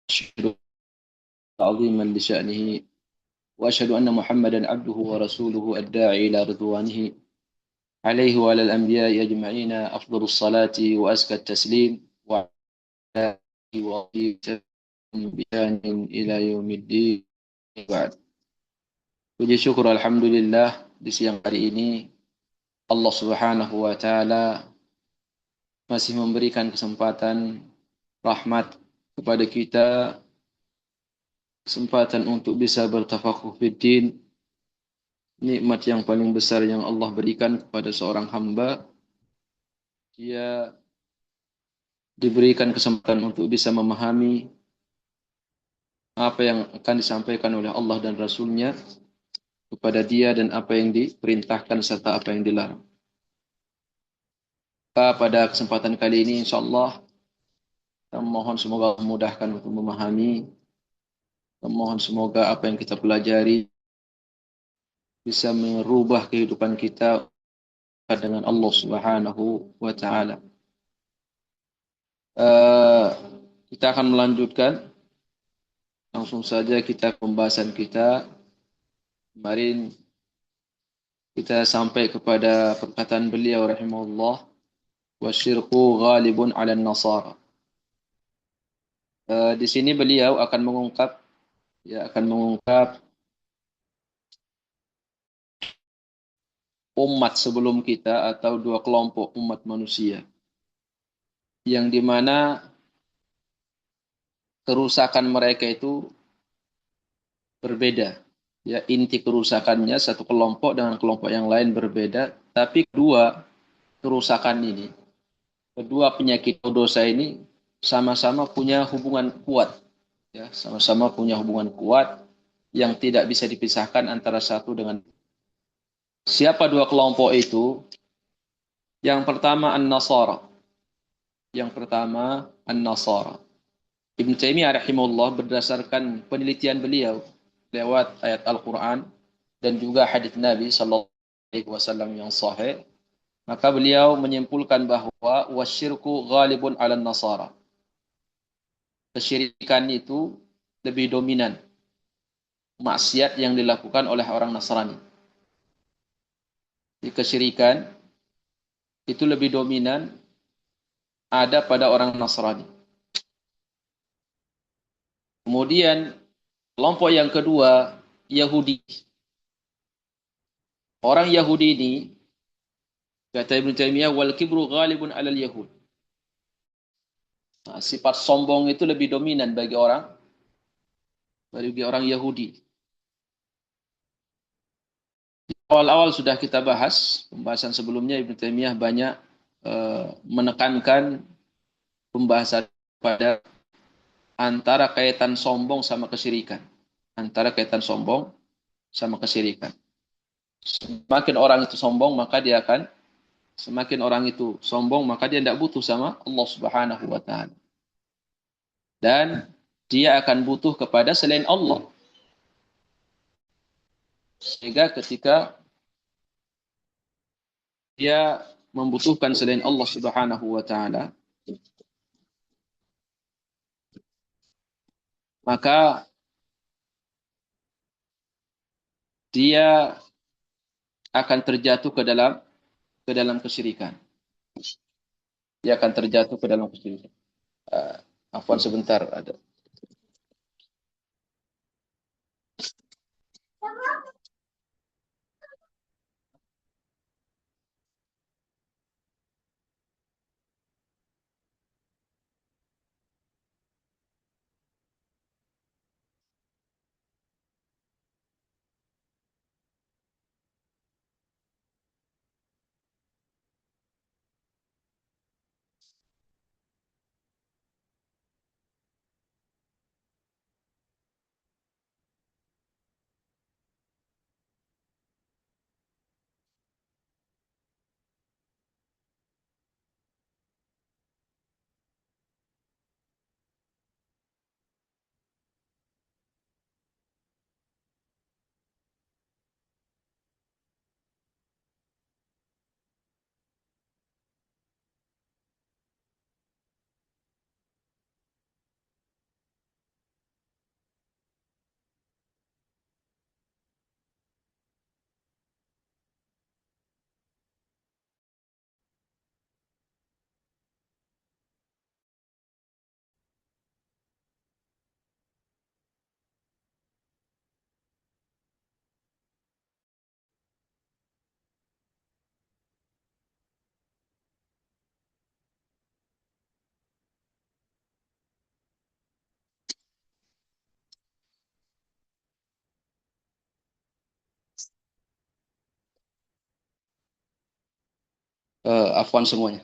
أشهد عظيما لشأنه وأشهد أن محمدا عبده ورسوله الداعي إلى رضوانه عليه وعلى الأنبياء أجمعين أفضل الصلاة وأزكى التسليم وعلى آله وصحبه بإحسان إلى يوم الدين بعد. Puji syukur Alhamdulillah di siang hari ini Allah Subhanahu wa Ta'ala masih memberikan kesempatan rahmat kepada kita, kesempatan untuk bisa bertafakuh fiddin, nikmat yang paling besar yang Allah berikan kepada seorang hamba. Dia diberikan kesempatan untuk bisa memahami apa yang akan disampaikan oleh Allah dan Rasul-Nya kepada dia dan apa yang diperintahkan serta apa yang dilarang. Pada kesempatan kali ini insyaallah kita mohon semoga memudahkan untuk memahami, memohon semoga apa yang kita pelajari bisa merubah kehidupan kita dengan Allah Subhanahu wa Ta'ala. Kita akan melanjutkan langsung saja kita pembahasan kita. Kemarin kita sampai kepada perkataan beliau rahimahullah, wasyirku ghalibun 'ala an-nasara. Di sini beliau akan mengungkap umat sebelum kita atau dua kelompok umat manusia yang dimana kerusakan mereka itu berbeda. Ya, inti kerusakannya satu kelompok dengan kelompok yang lain berbeda, tapi kedua kerusakan ini, kedua penyakit dosa ini sama-sama punya hubungan kuat. Ya, sama-sama punya hubungan kuat yang tidak bisa dipisahkan antara satu dengan. Siapa dua kelompok itu? Yang pertama An-Nasara. Yang pertama An-Nasara. Ibn Taimiyah rahimahullah berdasarkan penelitian beliau lewat ayat Al-Quran dan juga hadits Nabi sallallahu alaihi wasallam yang sahih, maka beliau menyimpulkan bahwa wasyirku ghalibun 'ala nasara. Kesyirikan itu lebih dominan maksiat yang dilakukan oleh orang Nasrani. Di kesyirikan itu lebih dominan ada pada orang Nasrani. Kemudian kelompok yang kedua Yahudi. Orang Yahudi ini kata Ibnu Taimiyah wal kibru ghalibun 'alal yahud. Nah, sifat sombong itu lebih dominan bagi orang Yahudi. Awal-awal sudah kita bahas, pembahasan sebelumnya Ibnu Taimiyah banyak menekankan pembahasan pada antara kaitan sombong sama kesyirikan. Antara kaitan sombong sama kesyirikan. Semakin orang itu sombong, maka dia akan semakin orang itu sombong, maka dia tidak butuh sama Allah Subhanahu wa Ta'ala. Dan dia akan butuh kepada selain Allah. Sehingga ketika dia membutuhkan selain Allah Subhanahu wa Ta'ala, maka dia akan terjatuh ke dalam kesyirikan. Dia akan terjatuh ke dalam kesyirikan. Afwan sebentar ada. Afwan semuanya.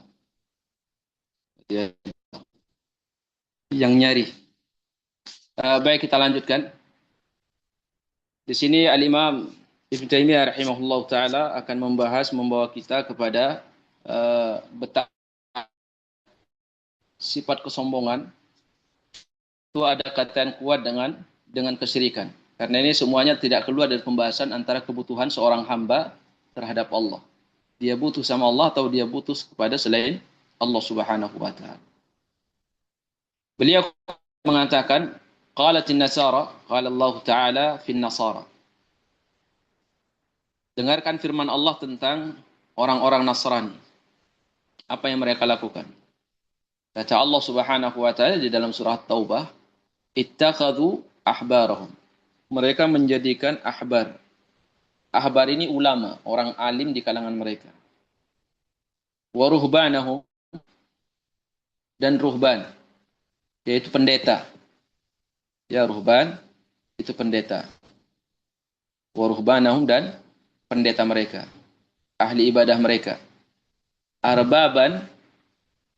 Ya, yang nyari. Baik, kita lanjutkan. Di sini Al-Imam Ibnu Taimiyah rahimahullah taala akan membawa kita kepada betapa sifat kesombongan itu ada kaitan kuat dengan kesyirikan. Karena ini semuanya tidak keluar dari pembahasan antara kebutuhan seorang hamba terhadap Allah. Dia butuh sama Allah atau dia butuh kepada selain Allah Subhanahu wa taala. Beliau mengatakan, qalatin nasara, qala Allah taala fin nasara. Dengarkan firman Allah tentang orang-orang Nasrani. Apa yang mereka lakukan? Kata Allah Subhanahu wa taala di dalam surah Taubah, ittakhadhu ahbarahum. Mereka menjadikan ahbar. Ahbar ini ulama, orang alim di kalangan mereka. Wa ruhbanahum, dan ruhban, yaitu pendeta. Ya, ruhban itu pendeta. Wa ruhbanahum, dan pendeta mereka, ahli ibadah mereka. Arbaban,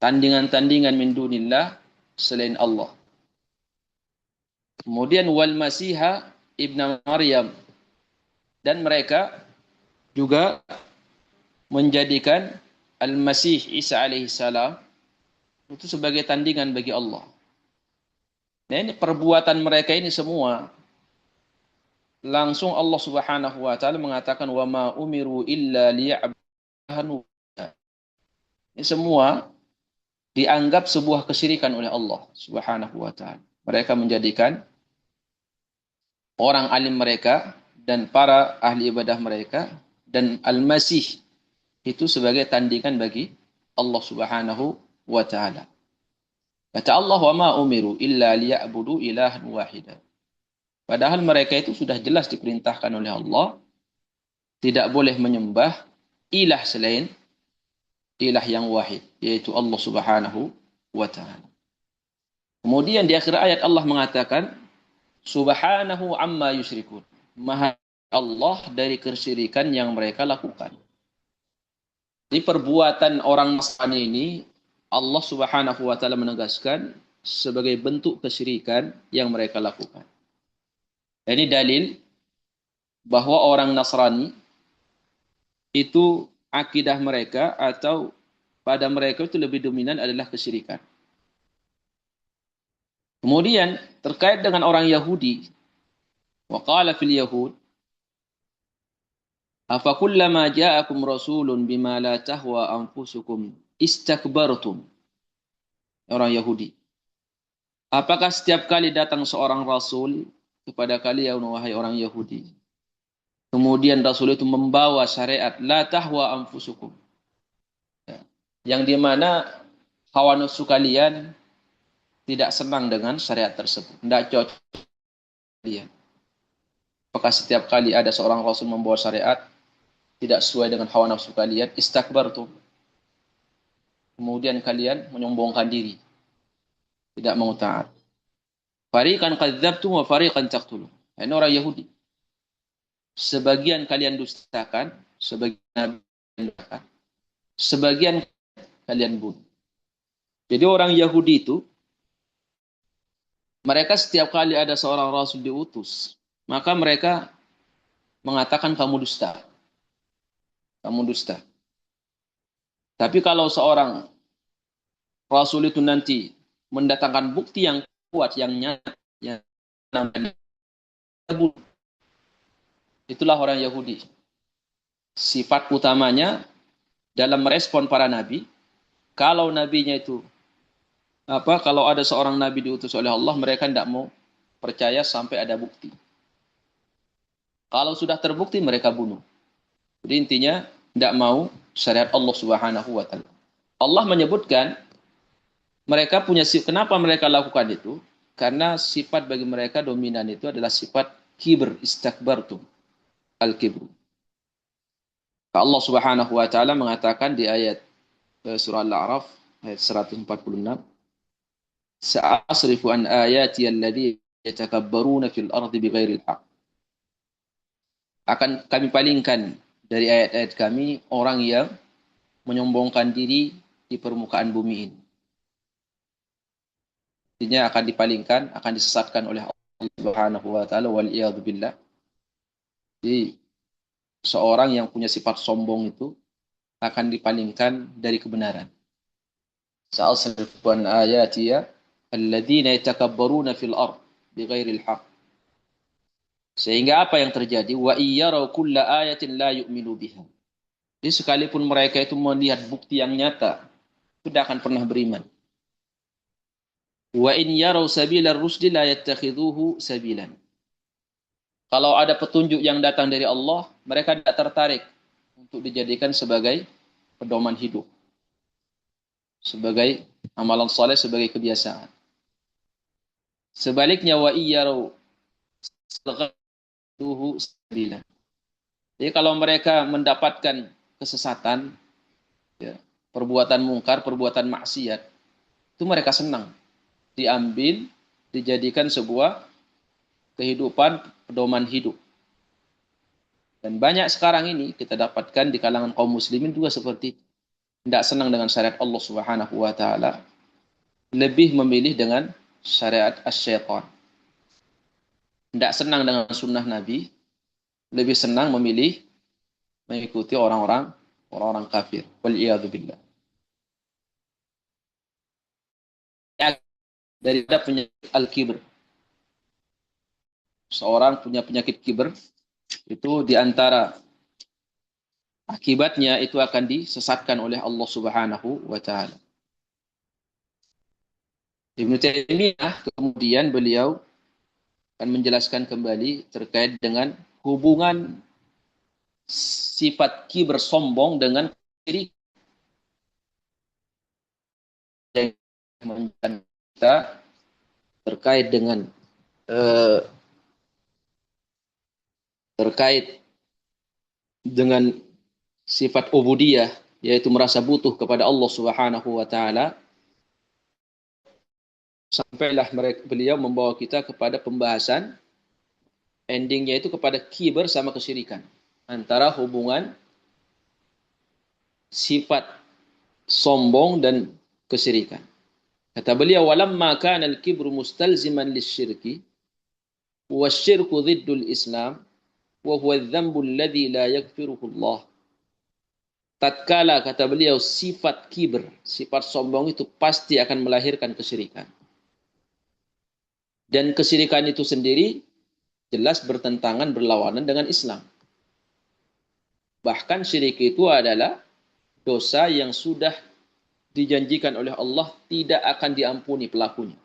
tandingan-tandingan min dunillah, selain Allah. Kemudian wal masiha ibnu Maryam, dan mereka juga menjadikan al-Masih Isa alaihi salam itu sebagai tandingan bagi Allah. Nah, ini perbuatan mereka ini semua langsung Allah Subhanahu wa taala mengatakan wa ma umiru illa liya'budu. Ini semua dianggap sebuah kesyirikan oleh Allah Subhanahu wa taala. Mereka menjadikan orang alim mereka dan para ahli ibadah mereka dan al-Masih itu sebagai tandingan bagi Allah Subhanahu wa taala. Kata Allah, wa ma umiru illa liya'budu ilahan wahida. Padahal mereka itu sudah jelas diperintahkan oleh Allah tidak boleh menyembah ilah selain ilah yang wahid, yaitu Allah Subhanahu wa taala. Kemudian di akhir ayat Allah mengatakan subhanahu amma yusyrikun. Maha Allah dari kesyirikan yang mereka lakukan. Di perbuatan orang Nasrani ini Allah Subhanahu wa taala menegaskan sebagai bentuk kesyirikan yang mereka lakukan. Ini dalil bahwa orang Nasrani itu akidah mereka atau pada mereka itu lebih dominan adalah kesyirikan. Kemudian terkait dengan orang Yahudi, wa qala fil yahud afa kullama ja'akum rasulun bima la tahwa anfusukum istakbartum. Orang Yahudi, apakah setiap kali datang seorang rasul kepada kalian wahai orang Yahudi, kemudian rasul itu membawa syariat la tahwa anfusukum, yang di mana hawa nafsu kalian tidak senang dengan syariat tersebut, tidak cocok kalian. Apakah setiap kali ada seorang rasul membawa syariat tidak sesuai dengan hawa nafsu kalian, istakbartum, kemudian kalian menyombongkan diri, tidak mau taat. Fariqan kadzdzabtum wa fariqan taqtulun. Ini orang Yahudi. Sebagian kalian dustakan, sebagian dustakan, sebagian kalian bunuh. Jadi orang Yahudi itu mereka setiap kali ada seorang rasul diutus, maka mereka mengatakan kamu dusta. Kamu dusta. Tapi kalau seorang rasul itu nanti mendatangkan bukti yang kuat, yang nyata, yang namanya itulah orang Yahudi. Sifat utamanya dalam merespon para nabi, kalau nabinya itu kalau ada seorang nabi diutus oleh Allah, mereka tidak mau percaya sampai ada bukti. Kalau sudah terbukti mereka bunuh. Jadi intinya tidak mau syariat Allah Subhanahu wa taala. Allah menyebutkan mereka punya kenapa mereka lakukan itu? Karena sifat bagi mereka dominan itu adalah sifat kibr, istakbartum, al-kibru. Allah Subhanahu wa taala mengatakan di ayat surah Al-A'raf ayat 146, sa'asrifu an ayati alladhi yatakabbaruna fil ardi bighairi al-haq. Akan kami palingkan dari ayat-ayat kami orang yang menyombongkan diri di permukaan bumi ini. Artinya akan dipalingkan, akan disesatkan oleh Allah Subhanahu wa taala wal iyad billah. Jadi seorang yang punya sifat sombong itu akan dipalingkan dari kebenaran. Sa'asrifu an ayatiya alladziina yatakabbaruna fil ard bighairil haqq. Sehingga apa yang terjadi? Wa iyyaraw kulla ayatin la yu'minu biha. Jadi sekalipun mereka itu melihat bukti yang nyata, tidak akan pernah beriman. Wa in yaraw sabilar rusdi la yattakhidhuhu sabilan. Kalau ada petunjuk yang datang dari Allah, mereka tidak tertarik untuk dijadikan sebagai pedoman hidup. Sebagai amalan saleh, sebagai kebiasaan. Sebaliknya wa iyyaraw sabilahu sabilan. Jadi kalau mereka mendapatkan kesesatan, ya, perbuatan mungkar, perbuatan maksiat, itu mereka senang. Diambil, dijadikan sebuah kehidupan, pedoman hidup. Dan banyak sekarang ini kita dapatkan di kalangan kaum muslimin juga seperti itu. Tidak senang dengan syariat Allah Subhanahu wa taala, lebih memilih dengan syariat asy-syaitan. Tidak senang dengan sunnah Nabi, lebih senang memilih mengikuti orang-orang kafir. Wal iyadu billah. Daripada penyakit al-kibr. Seorang punya penyakit kibr, itu diantara akibatnya itu akan disesatkan oleh Allah Subhanahu wa taala. Ibnu Taimiyah kemudian beliau akan menjelaskan kembali terkait dengan hubungan sifat kibr sombong dengan diri kita terkait dengan sifat ubudiyah, yaitu merasa butuh kepada Allah Subhanahu wa taala. Sampailah beliau membawa kita kepada pembahasan endingnya itu kepada kibr sama kesyirikan. Antara hubungan sifat sombong dan kesyirikan. Kata beliau, walamma kana al-kibru mustalziman lisyirki wasyirku dhiddul Islam wa huwa adh-dhanbu alladhi la yaghfiruhu Allah. Tatkala kata beliau sifat kibr, sifat sombong itu pasti akan melahirkan kesyirikan. Dan kesyirikan itu sendiri jelas bertentangan, berlawanan dengan Islam. Bahkan syirik itu adalah dosa yang sudah dijanjikan oleh Allah tidak akan diampuni pelakunya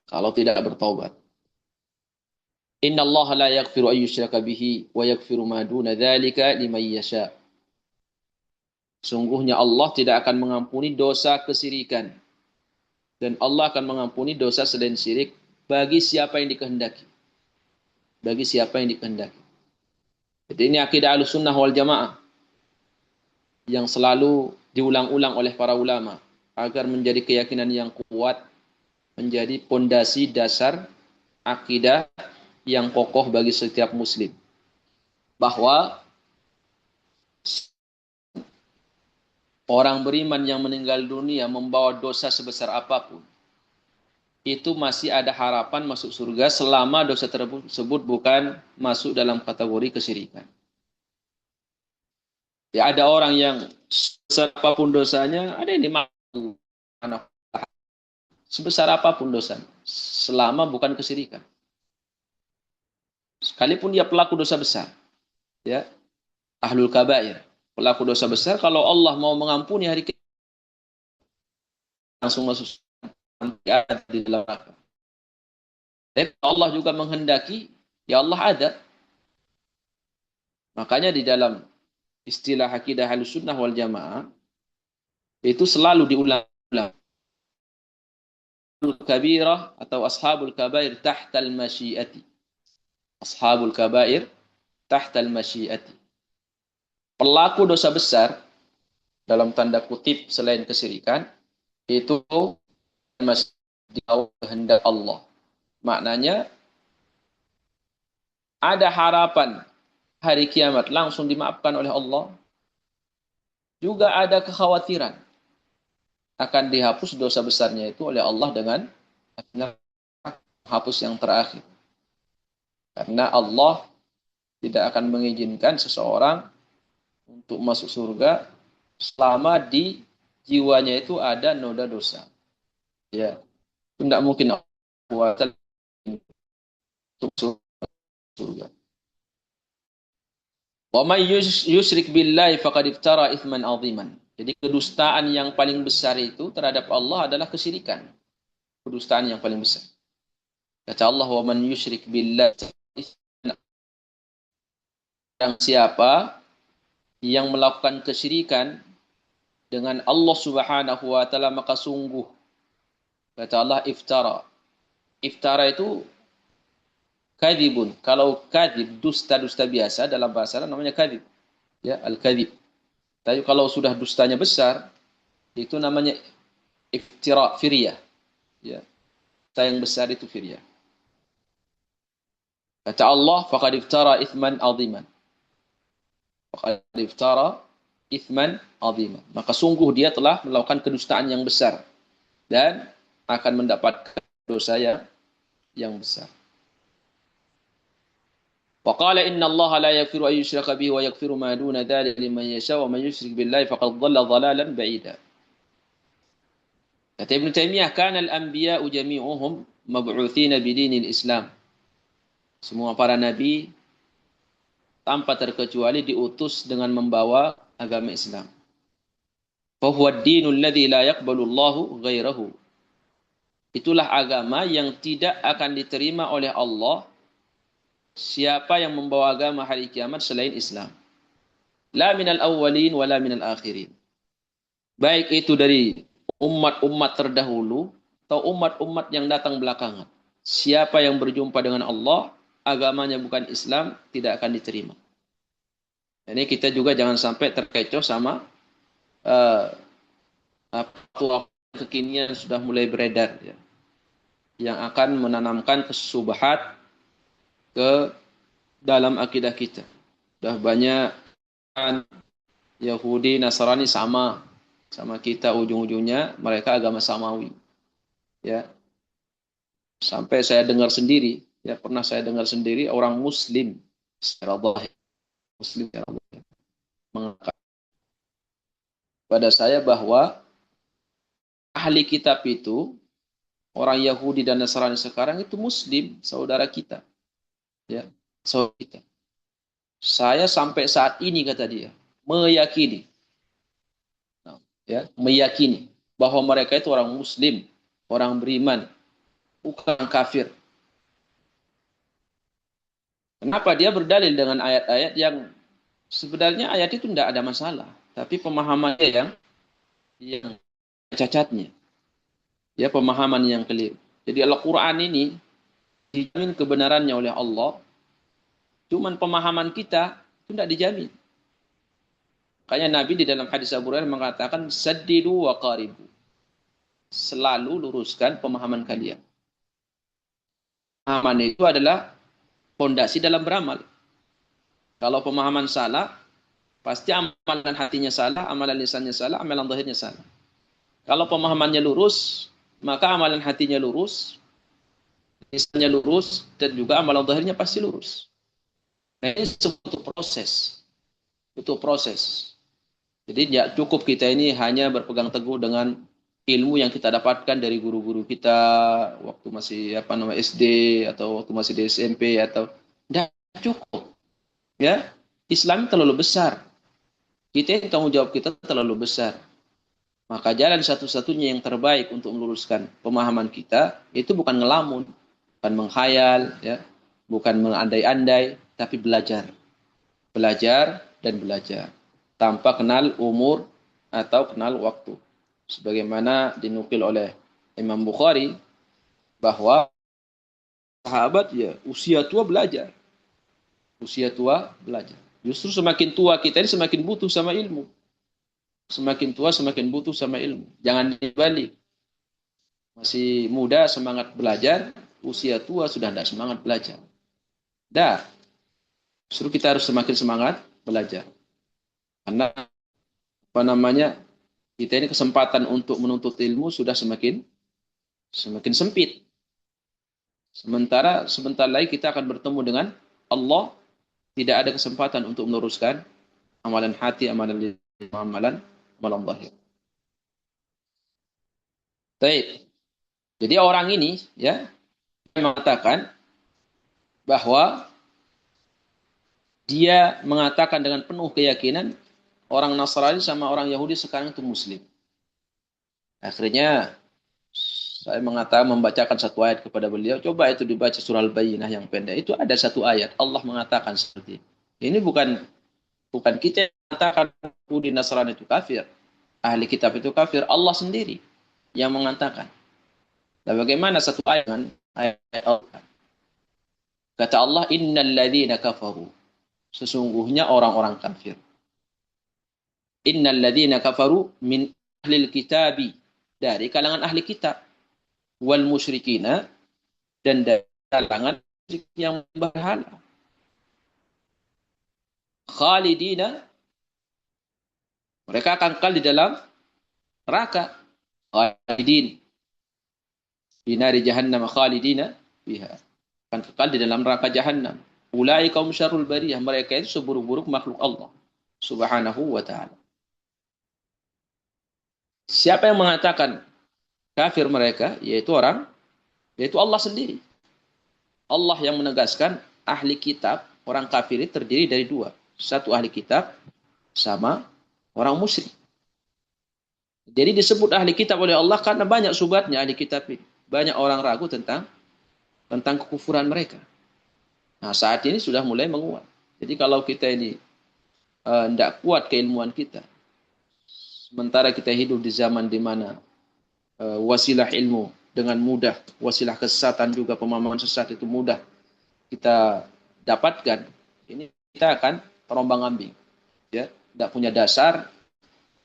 kalau tidak bertaubat. Inna Allah la yaghfiru an yushraka bihi wa yaghfiru ma duna dzalika liman yasha. Sungguhnya Allah tidak akan mengampuni dosa kesyirikan dan Allah akan mengampuni dosa selain syirik bagi siapa yang dikehendaki. Bagi siapa yang dikehendaki. Jadi ini akidah Ahlussunnah wal Jamaah yang selalu diulang-ulang oleh para ulama agar menjadi keyakinan yang kuat, menjadi pondasi dasar akidah yang kokoh bagi setiap muslim. Bahwa orang beriman yang meninggal dunia membawa dosa sebesar apapun, itu masih ada harapan masuk surga selama dosa tersebut bukan masuk dalam kategori kesyirikan. Ya, ada orang yang sebesar apapun dosanya, ada yang dimaafkan. Sebesar apapun dosanya, selama bukan kesyirikan. Sekalipun dia pelaku dosa besar, ya, ahlul kabair, pelaku dosa besar, kalau Allah mau mengampuni hari kiamat, langsung masuk di dalam neraka. Tapi Allah juga menghendaki, ya Allah ada. Makanya di dalam istilah akidah Ahlussunnah wal Jamaah itu selalu diulang-ulang. Kabirah atau ashabul kabair tahtal masyiati. Ashabul kabair tahtal masyiati. Pelaku dosa besar dalam tanda kutip selain kesyirikan itu masih di bawah kehendak Allah. Maknanya ada harapan hari kiamat langsung dimaafkan oleh Allah. juga ada kekhawatiran akan dihapus dosa besarnya itu oleh Allah dengan hapus yang terakhir. Karena Allah tidak akan mengizinkan seseorang untuk masuk surga selama di jiwanya itu ada noda dosa. Ya, itu tidak mungkin Allah untuk surga. Wa may yusyrik billahi faqad iftara itsman 'aziman. Jadi kedustaan yang paling besar itu terhadap Allah adalah kesyirikan. Kedustaan yang paling besar. Kata Allah, wa man yusyrik billahi, yang siapa yang melakukan kesyirikan dengan Allah Subhanahu wa taala maka sungguh kata Allah iftara. Iftara itu kadhibun. Kalau kadhib dusta-dusta biasa dalam bahasa Arab namanya kadhib. Ya, al-kadhib. Tapi kalau sudah dustanya besar itu namanya iftira, firyah. Ya. Dusta yang besar itu firyah. Kata Allah, faqad iftara itsman 'aziman. Faqad iftara itsman 'aziman. Maka sungguh dia telah melakukan kedustaan yang besar dan akan mendapatkan dosa yang besar. Wa qala inna Allah la yaghfiru an yushraka bihi wa yaghfiru ma duna dzalika liman yasha wa man yusyrik billahi faqad dhalla dhalalan ba'ida. Kata Ibnu Taimiyah, kana al-anbiya'u jami'uhum mab'utsina bi dinil Islam. Semua para nabi tanpa terkecuali diutus dengan membawa agama Islam. Fa huwa ad-dinul ladzi la yaqbalu Allahu ghairahu. Itulah agama yang tidak akan diterima oleh Allah siapa yang membawa agama hari kiamat selain Islam. La minal awwalin wa la minal akhirin. Baik itu dari umat-umat terdahulu atau umat-umat yang datang belakangan. Siapa yang berjumpa dengan Allah, agamanya bukan Islam, tidak akan diterima. Ini kita juga jangan sampai terkecoh sama fatwa kekinian sudah mulai beredar ya, yang akan menanamkan kesubahat ke dalam akidah kita. Sudah banyak Yahudi, Nasrani sama kita, ujung-ujungnya mereka agama samawi. Ya. Sampai saya dengar sendiri, ya pernah saya dengar sendiri orang muslim secara zahir, muslim secara zahir mengatakan pada saya bahwa ahli kitab itu orang Yahudi dan Nasrani sekarang itu muslim, saudara kita. Ya, saudara kita. Saya sampai saat ini kata dia meyakini, ya, meyakini bahwa mereka itu orang muslim, orang beriman, bukan kafir. Kenapa? Dia berdalil dengan ayat-ayat yang sebenarnya ayat itu tidak ada masalah, tapi pemahamannya yang cacatnya, ya pemahaman yang keliru. Jadi Al-Quran ini dijamin kebenarannya oleh Allah, cuman pemahaman kita itu tidak dijamin. Makanya Nabi di dalam hadis Abu Hurairah mengatakan saddidu wa qaribu. Selalu luruskan pemahaman kalian. Pemahaman itu adalah fondasi dalam beramal. Kalau pemahaman salah, pasti amalan hatinya salah, amalan lisannya salah, amalan zahirnya salah. Kalau pemahamannya lurus, maka amalan hatinya lurus, lisannya lurus, dan juga amalan zahirnya pasti lurus. Nah, ini butuh proses. Butuh proses. Jadi tidak cukup kita ini hanya berpegang teguh dengan ilmu yang kita dapatkan dari guru-guru kita waktu masih SD atau waktu masih di SMP atau tidak cukup. Ya, Islam terlalu besar. Tanggung jawab kita terlalu besar. Maka jalan satu-satunya yang terbaik untuk meluruskan pemahaman kita itu bukan ngelamun, bukan menghayal, ya, bukan mengandai-andai, tapi belajar. Belajar dan belajar. Tanpa kenal umur atau kenal waktu. Sebagaimana dinukil oleh Imam Bukhari bahwa sahabat ya usia tua belajar. Usia tua belajar. Justru semakin tua kita ini semakin butuh sama ilmu. Semakin tua semakin butuh sama ilmu. Jangan dibalik. Masih muda semangat belajar, usia tua sudah tidak semangat belajar. Dah. Justru kita harus semakin semangat belajar. Karena apa namanya, kita ini kesempatan untuk menuntut ilmu sudah semakin sempit. Sementara sebentar lagi kita akan bertemu dengan Allah, tidak ada kesempatan untuk meneruskan amalan hati, amalan lisan, amalan zahir. Baik. Jadi orang ini ya mengatakan bahwa dia mengatakan dengan penuh keyakinan orang Nasrani sama orang Yahudi sekarang itu Muslim. Akhirnya saya mengatakan membacakan satu ayat kepada beliau. Coba itu dibaca surah Al-Bayyinah yang pendek. Itu ada satu ayat. Allah mengatakan seperti ini. Ini bukan kita yang mengatakan Yahudi Nasrani itu kafir. Ahli kitab itu kafir. Allah sendiri yang mengatakan. Dan bagaimana satu ayat Allah? Kata Allah, innal ladzina kafaru. Sesungguhnya orang-orang kafir. Innal ladzina kafaru min ahlil kitabi. Dari kalangan ahli kitab. Wal musyrikina. Dan dari kalangan yang berhala. Khalidina. Mereka akan kekal di dalam neraka. Khalidin. Binari jahannam khalidina biha. Akan kekal di dalam neraka jahannam. Ulai kaum syarrul bariyah. Mereka itu seburuk-buruk makhluk Allah subhanahu wa ta'ala. Siapa yang mengatakan kafir mereka? Yaitu Allah sendiri. Allah yang menegaskan ahli kitab, orang kafir itu terdiri dari dua. Satu ahli kitab sama orang musyrik. Jadi disebut ahli kitab oleh Allah karena banyak subhatnya ahli kitab ini. Banyak orang ragu tentang kekufuran mereka. Nah, saat ini sudah mulai menguat. Jadi kalau kita ini tidak kuat keilmuan kita, sementara kita hidup di zaman di mana wasilah ilmu dengan mudah, wasilah kesesatan juga, pemahaman sesat itu mudah kita dapatkan, ini kita akan terombang-ambing. Ya, tidak punya dasar,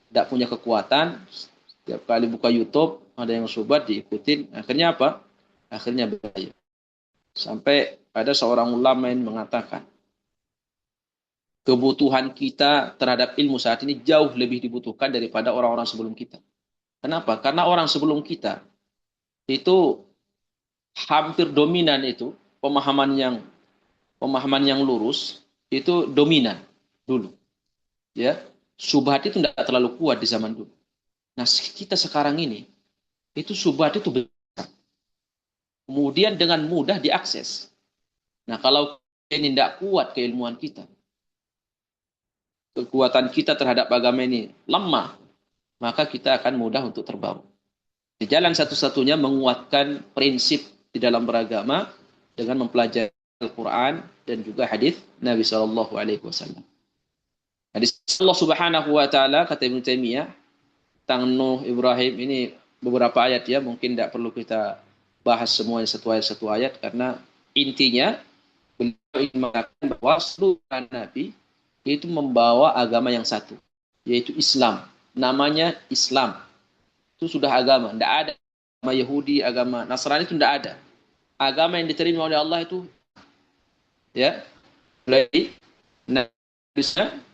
tidak punya kekuatan. Setiap kali buka YouTube ada yang sobat diikutin, akhirnya apa? Akhirnya bahaya. Sampai ada seorang ulama yang mengatakan kebutuhan kita terhadap ilmu saat ini jauh lebih dibutuhkan daripada orang-orang sebelum kita. Kenapa? Karena orang sebelum kita itu hampir dominan itu pemahaman yang lurus itu dominan dulu. Ya, subhat itu tidak terlalu kuat di zaman dulu. Nah, kita sekarang ini itu subhat itu besar. Kemudian dengan mudah diakses. Nah, kalau ini tidak kuat keilmuan kita, kekuatan kita terhadap agama ini lemah, maka kita akan mudah untuk terbawa. Di jalan satu-satunya menguatkan prinsip di dalam beragama dengan mempelajari Al-Quran dan juga hadis Nabi Shallallahu Alaihi Wasallam. Hadis Allah Subhanahu Wa Taala kata Ibnu Taimiyah tentang Nuh Ibrahim ini beberapa ayat ya, mungkin tidak perlu kita bahas semuanya satu ayat karena intinya beliau ingin mengatakan bahwa seluruh nabi itu membawa agama yang satu, yaitu Islam. Namanya Islam. Itu sudah agama. Tidak ada agama Yahudi, agama Nasrani itu tidak ada. Agama yang diterima oleh Allah itu ya, mulai Nabi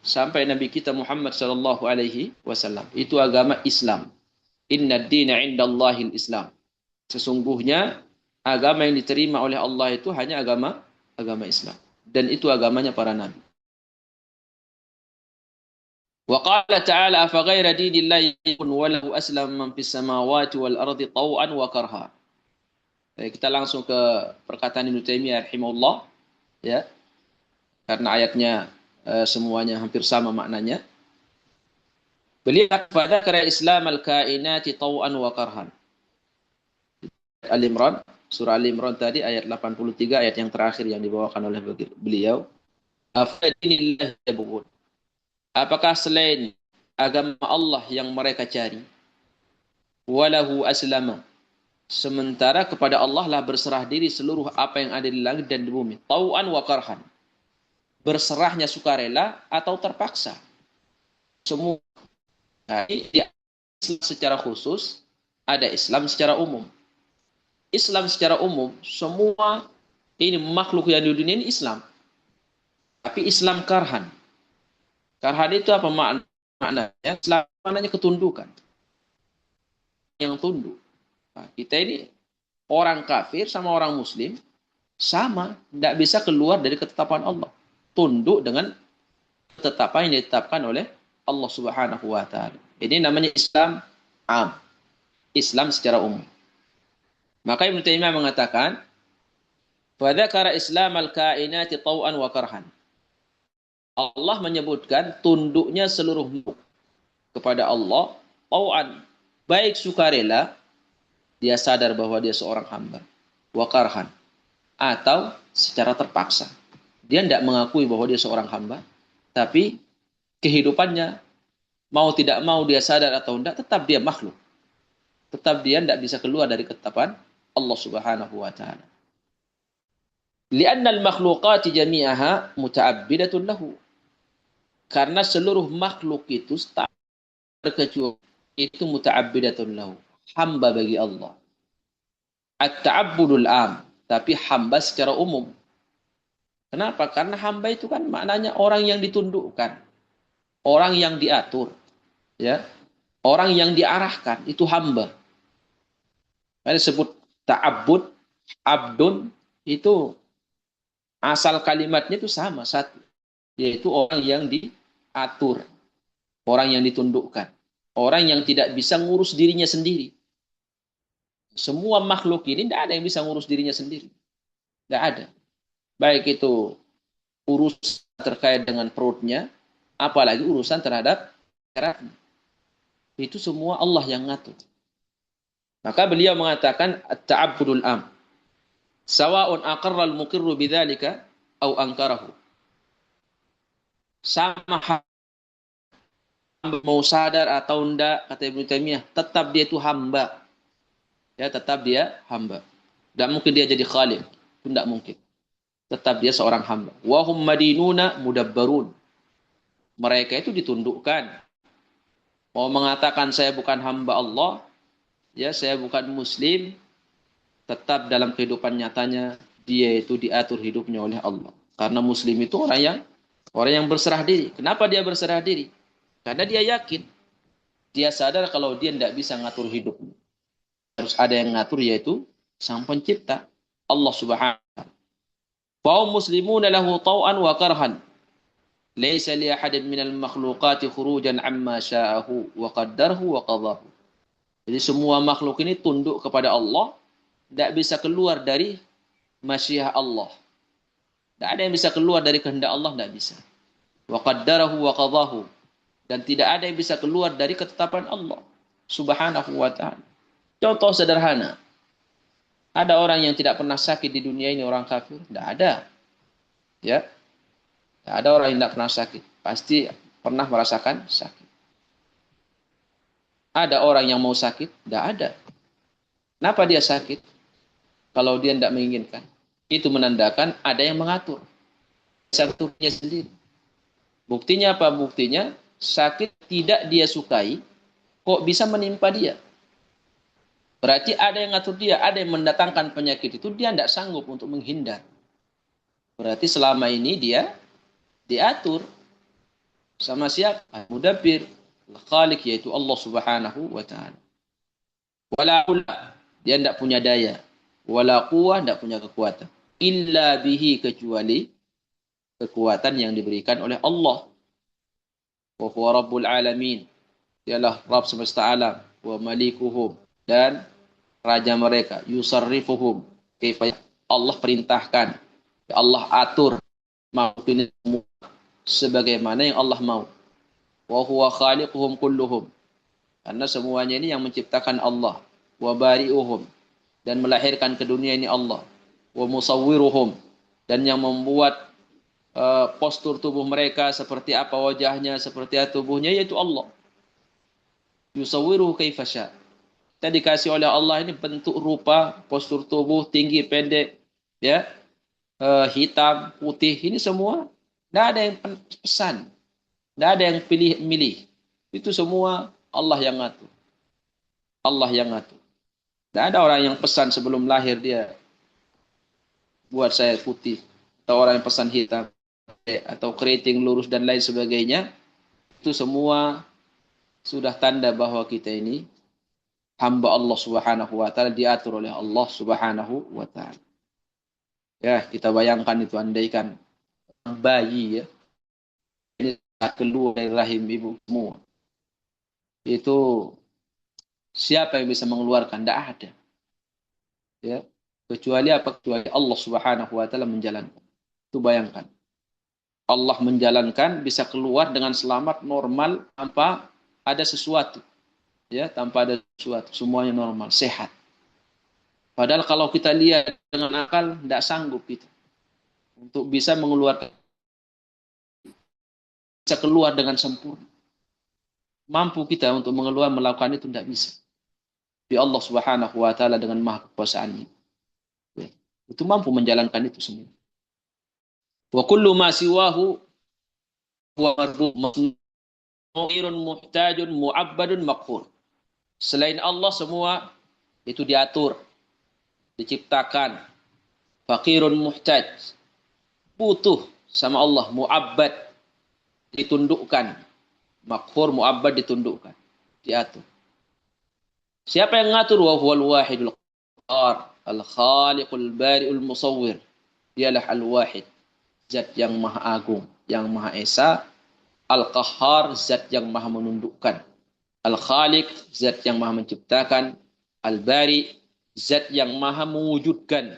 sampai Nabi kita Muhammad sallallahu alaihi wasallam. Itu agama Islam. Inna ad-dina 'indallahil Islam. Sesungguhnya agama yang diterima oleh Allah itu hanya agama Islam, dan itu agamanya para nabi. Wa qala ta'ala afa ghaira dinillahi wa lahu aslama man fis samawati wal ardi taw'an wa karha. Kita langsung ke perkataan Ibnu Taimiyah rahimahullah ya. Karena ayatnya semuanya hampir sama maknanya. Beliau pada kara Islam al-kainati taw'an wa karhan. Al-Imran, surah Al-Imran tadi ayat 83, ayat yang terakhir yang dibawakan oleh beliau. Apakah selain agama Allah yang mereka cari? Walahu aslama. Sementara kepada Allah lah berserah diri seluruh apa yang ada di langit dan di bumi. Tau'an wa karhan. Berserahnya sukarela atau terpaksa. Semua. Islam secara khusus, ada Islam secara umum. Islam secara umum, semua ini makhluk yang di dunia ini Islam. Tapi Islam karhan. Karhan itu apa makna? maknanya Islam maknanya ketundukan, yang tunduk. Nah, kita ini orang kafir sama orang muslim sama, tidak bisa keluar dari ketetapan Allah. Tunduk dengan ketetapan yang ditetapkan oleh Allah Subhanahu wa taala. Ini namanya Islam am, Islam secara umum. Maka Ibnu Taimiyah mengatakan, "Fa dzakara Islam al-kainati tau'an wa karhan." Allah menyebutkan tunduknya seluruh makhluk kepada Allah, tau'an, baik sukarela, dia sadar bahwa dia seorang hamba, wa karhan, atau secara terpaksa. Dia tidak mengakui bahwa dia seorang hamba, tapi kehidupannya mau tidak mau dia sadar atau tidak, tetap dia makhluk. Tetap dia tidak bisa keluar dari ketetapan Allah Subhanahu wa taala. Li'anna al-makhluqati jami'aha muta'abbidatun lahu. Karena seluruh makhluk itu tak terkecuali itu muta'abbidatun lahu, hamba bagi Allah. At-ta'abbudul am, tapi hamba secara umum. Kenapa? Karena hamba itu kan maknanya orang yang ditundukkan, orang yang diatur, ya, orang yang diarahkan, itu hamba. Ada disebut ta'abbud, abdun, itu asal kalimatnya itu sama satu, yaitu orang yang diatur, orang yang ditundukkan, orang yang tidak bisa ngurus dirinya sendiri. Semua makhluk ini tidak ada yang bisa ngurus dirinya sendiri, tidak ada. Baik itu urusan terkait dengan perutnya, apalagi urusan terhadap akhiratnya. Itu semua Allah yang ngatur. Maka beliau mengatakan at-ta'abbudul am. Sawa'un aqarra al-muqirru bidzalika au ankarahu. Sama hamba mau sadar atau enggak, kata Ibnu Taimiyah, tetap dia itu hamba. Ya, tetap dia hamba. Tidak mungkin dia jadi khaliq. Itu tidak mungkin. Tetap dia seorang hamba. Wa hum madinuna mudabbarun. Mereka itu ditundukkan. Mau mengatakan saya bukan hamba Allah, ya saya bukan muslim, tetap dalam kehidupan nyatanya dia itu diatur hidupnya oleh Allah. Karena muslim itu orang yang berserah diri. Kenapa dia berserah diri? Karena dia yakin, dia sadar kalau dia tidak bisa ngatur hidupnya. Harus ada yang ngatur, yaitu Sang Pencipta, Allah Subhanahu wa taala. Fa muslimuna lahu tau'an wa karhan. Laisa li ahadin minal makhluqati khurujan amma sya'ahu wa qaddarhu wa qadahu. Jadi semua makhluk ini tunduk kepada Allah, tidak bisa keluar dari masyiah Allah. Tidak ada yang bisa keluar dari kehendak Allah, tidak bisa. Wa qaddarahu wa qadahu. Dan tidak ada yang bisa keluar dari ketetapan Allah Subhanahu wa ta'ala. Contoh sederhana. Ada orang yang tidak pernah sakit di dunia ini, orang kafir? Tidak ada. Ya. Tidak ada orang yang tidak pernah sakit. Pasti pernah merasakan sakit. Ada orang yang mau sakit? Tidak ada. Kenapa dia sakit? Kalau dia tidak menginginkan. Itu menandakan ada yang mengatur. Sakitnya sendiri. Buktinya apa? Buktinya sakit tidak dia sukai, kok bisa menimpa dia. Berarti ada yang ngatur dia, ada yang mendatangkan penyakit itu, dia tidak sanggup untuk menghindar. Berarti selama ini dia diatur sama siapa? Mudabbir, Khaliq, yaitu Allah Subhanahu wa taala. Wala dia tidak punya daya, wala quwwah, tidak punya kekuatan. Illa bihi, kecuali kekuatan yang diberikan oleh Allah. Wa huwa rabbul alamin. Dialah Rabb semesta alam, wa malikuhum, dan raja mereka, yusarrifuhum kaifa, Allah perintahkan, Allah atur makhluk ini semua sebagaimana yang Allah mau. Wa huwa khaliquhum kulluhum, karena semuanya ini yang menciptakan Allah. Wa bari'uhum, dan melahirkan ke dunia ini Allah. Wa musawwiruhum, dan yang membuat postur tubuh mereka seperti apa wajahnya, seperti apa tubuhnya, yaitu Allah. Yusawwiruhu kaifa syaa. Kita dikasih oleh Allah ini bentuk rupa, postur tubuh, tinggi, pendek, ya, hitam, putih, ini semua tidak ada yang pesan, tidak ada yang pilih-milih. Itu semua Allah yang ngatur. Allah yang ngatur. Tidak ada orang yang pesan sebelum lahir dia buat saya putih, atau orang yang pesan hitam, atau keriting lurus dan lain sebagainya. Itu semua sudah tanda bahwa kita ini hamba Allah Subhanahu wa taala, diatur oleh Allah Subhanahu wa taala. Ya, kita bayangkan itu, andaikan bayi ya, ini keluar dari rahim ibu semua. Itu siapa yang bisa mengeluarkan? Tidak ada. Ya, kecuali apa? Kecuali Allah Subhanahu wa taala menjalankan. Itu bayangkan. Allah menjalankan bisa keluar dengan selamat, normal, tanpa ada sesuatu. Ya, tanpa ada sesuatu, semuanya normal, sehat. Padahal kalau kita lihat dengan akal, tidak sanggup kita untuk bisa mengeluarkan, bisa keluar dengan sempurna. Mampu kita untuk mengeluar, melakukan itu tidak bisa. Di Allah Subhanahu wa taala dengan maha kekuasaannya. Ya, itu mampu menjalankan itu semua. Wa kullu ma siwahu huwa mardud muhtajun mu'abbadun maqhur. Selain Allah semua itu diatur, diciptakan. Fakirun muhtaj, butuh sama Allah, mu'abbad, ditundukkan. Makhur, mu'abbad, ditundukkan, diatur. Siapa yang ngatur? Wa huwal wahidul qahar, al-khaliqul bari'ul musawwir. Dialah al-wahid, zat yang maha agung, yang maha esa. Al-qahhar, zat yang maha menundukkan. Al-khaliq, zat yang maha menciptakan. Al-bari, zat yang maha mewujudkan.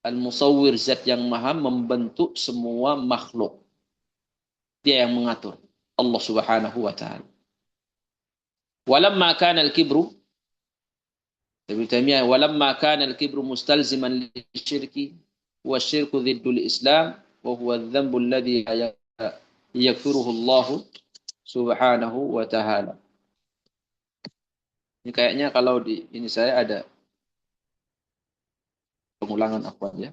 Al-musawwir, zat yang maha membentuk semua makhluk. Dia yang mengatur, Allah Subhanahu wa taala. Walamma kana al-kibru, Ibnu Taimiyah, walamma kana al-kibru mustalziman lisyirki wa syirku dhiddul Islam wa huwa adh-dhanbu alladhi yaghfiruhu Allah Subhanahu wa taala. Ini kayaknya kalau di ini saya ada pengulangan apa ya?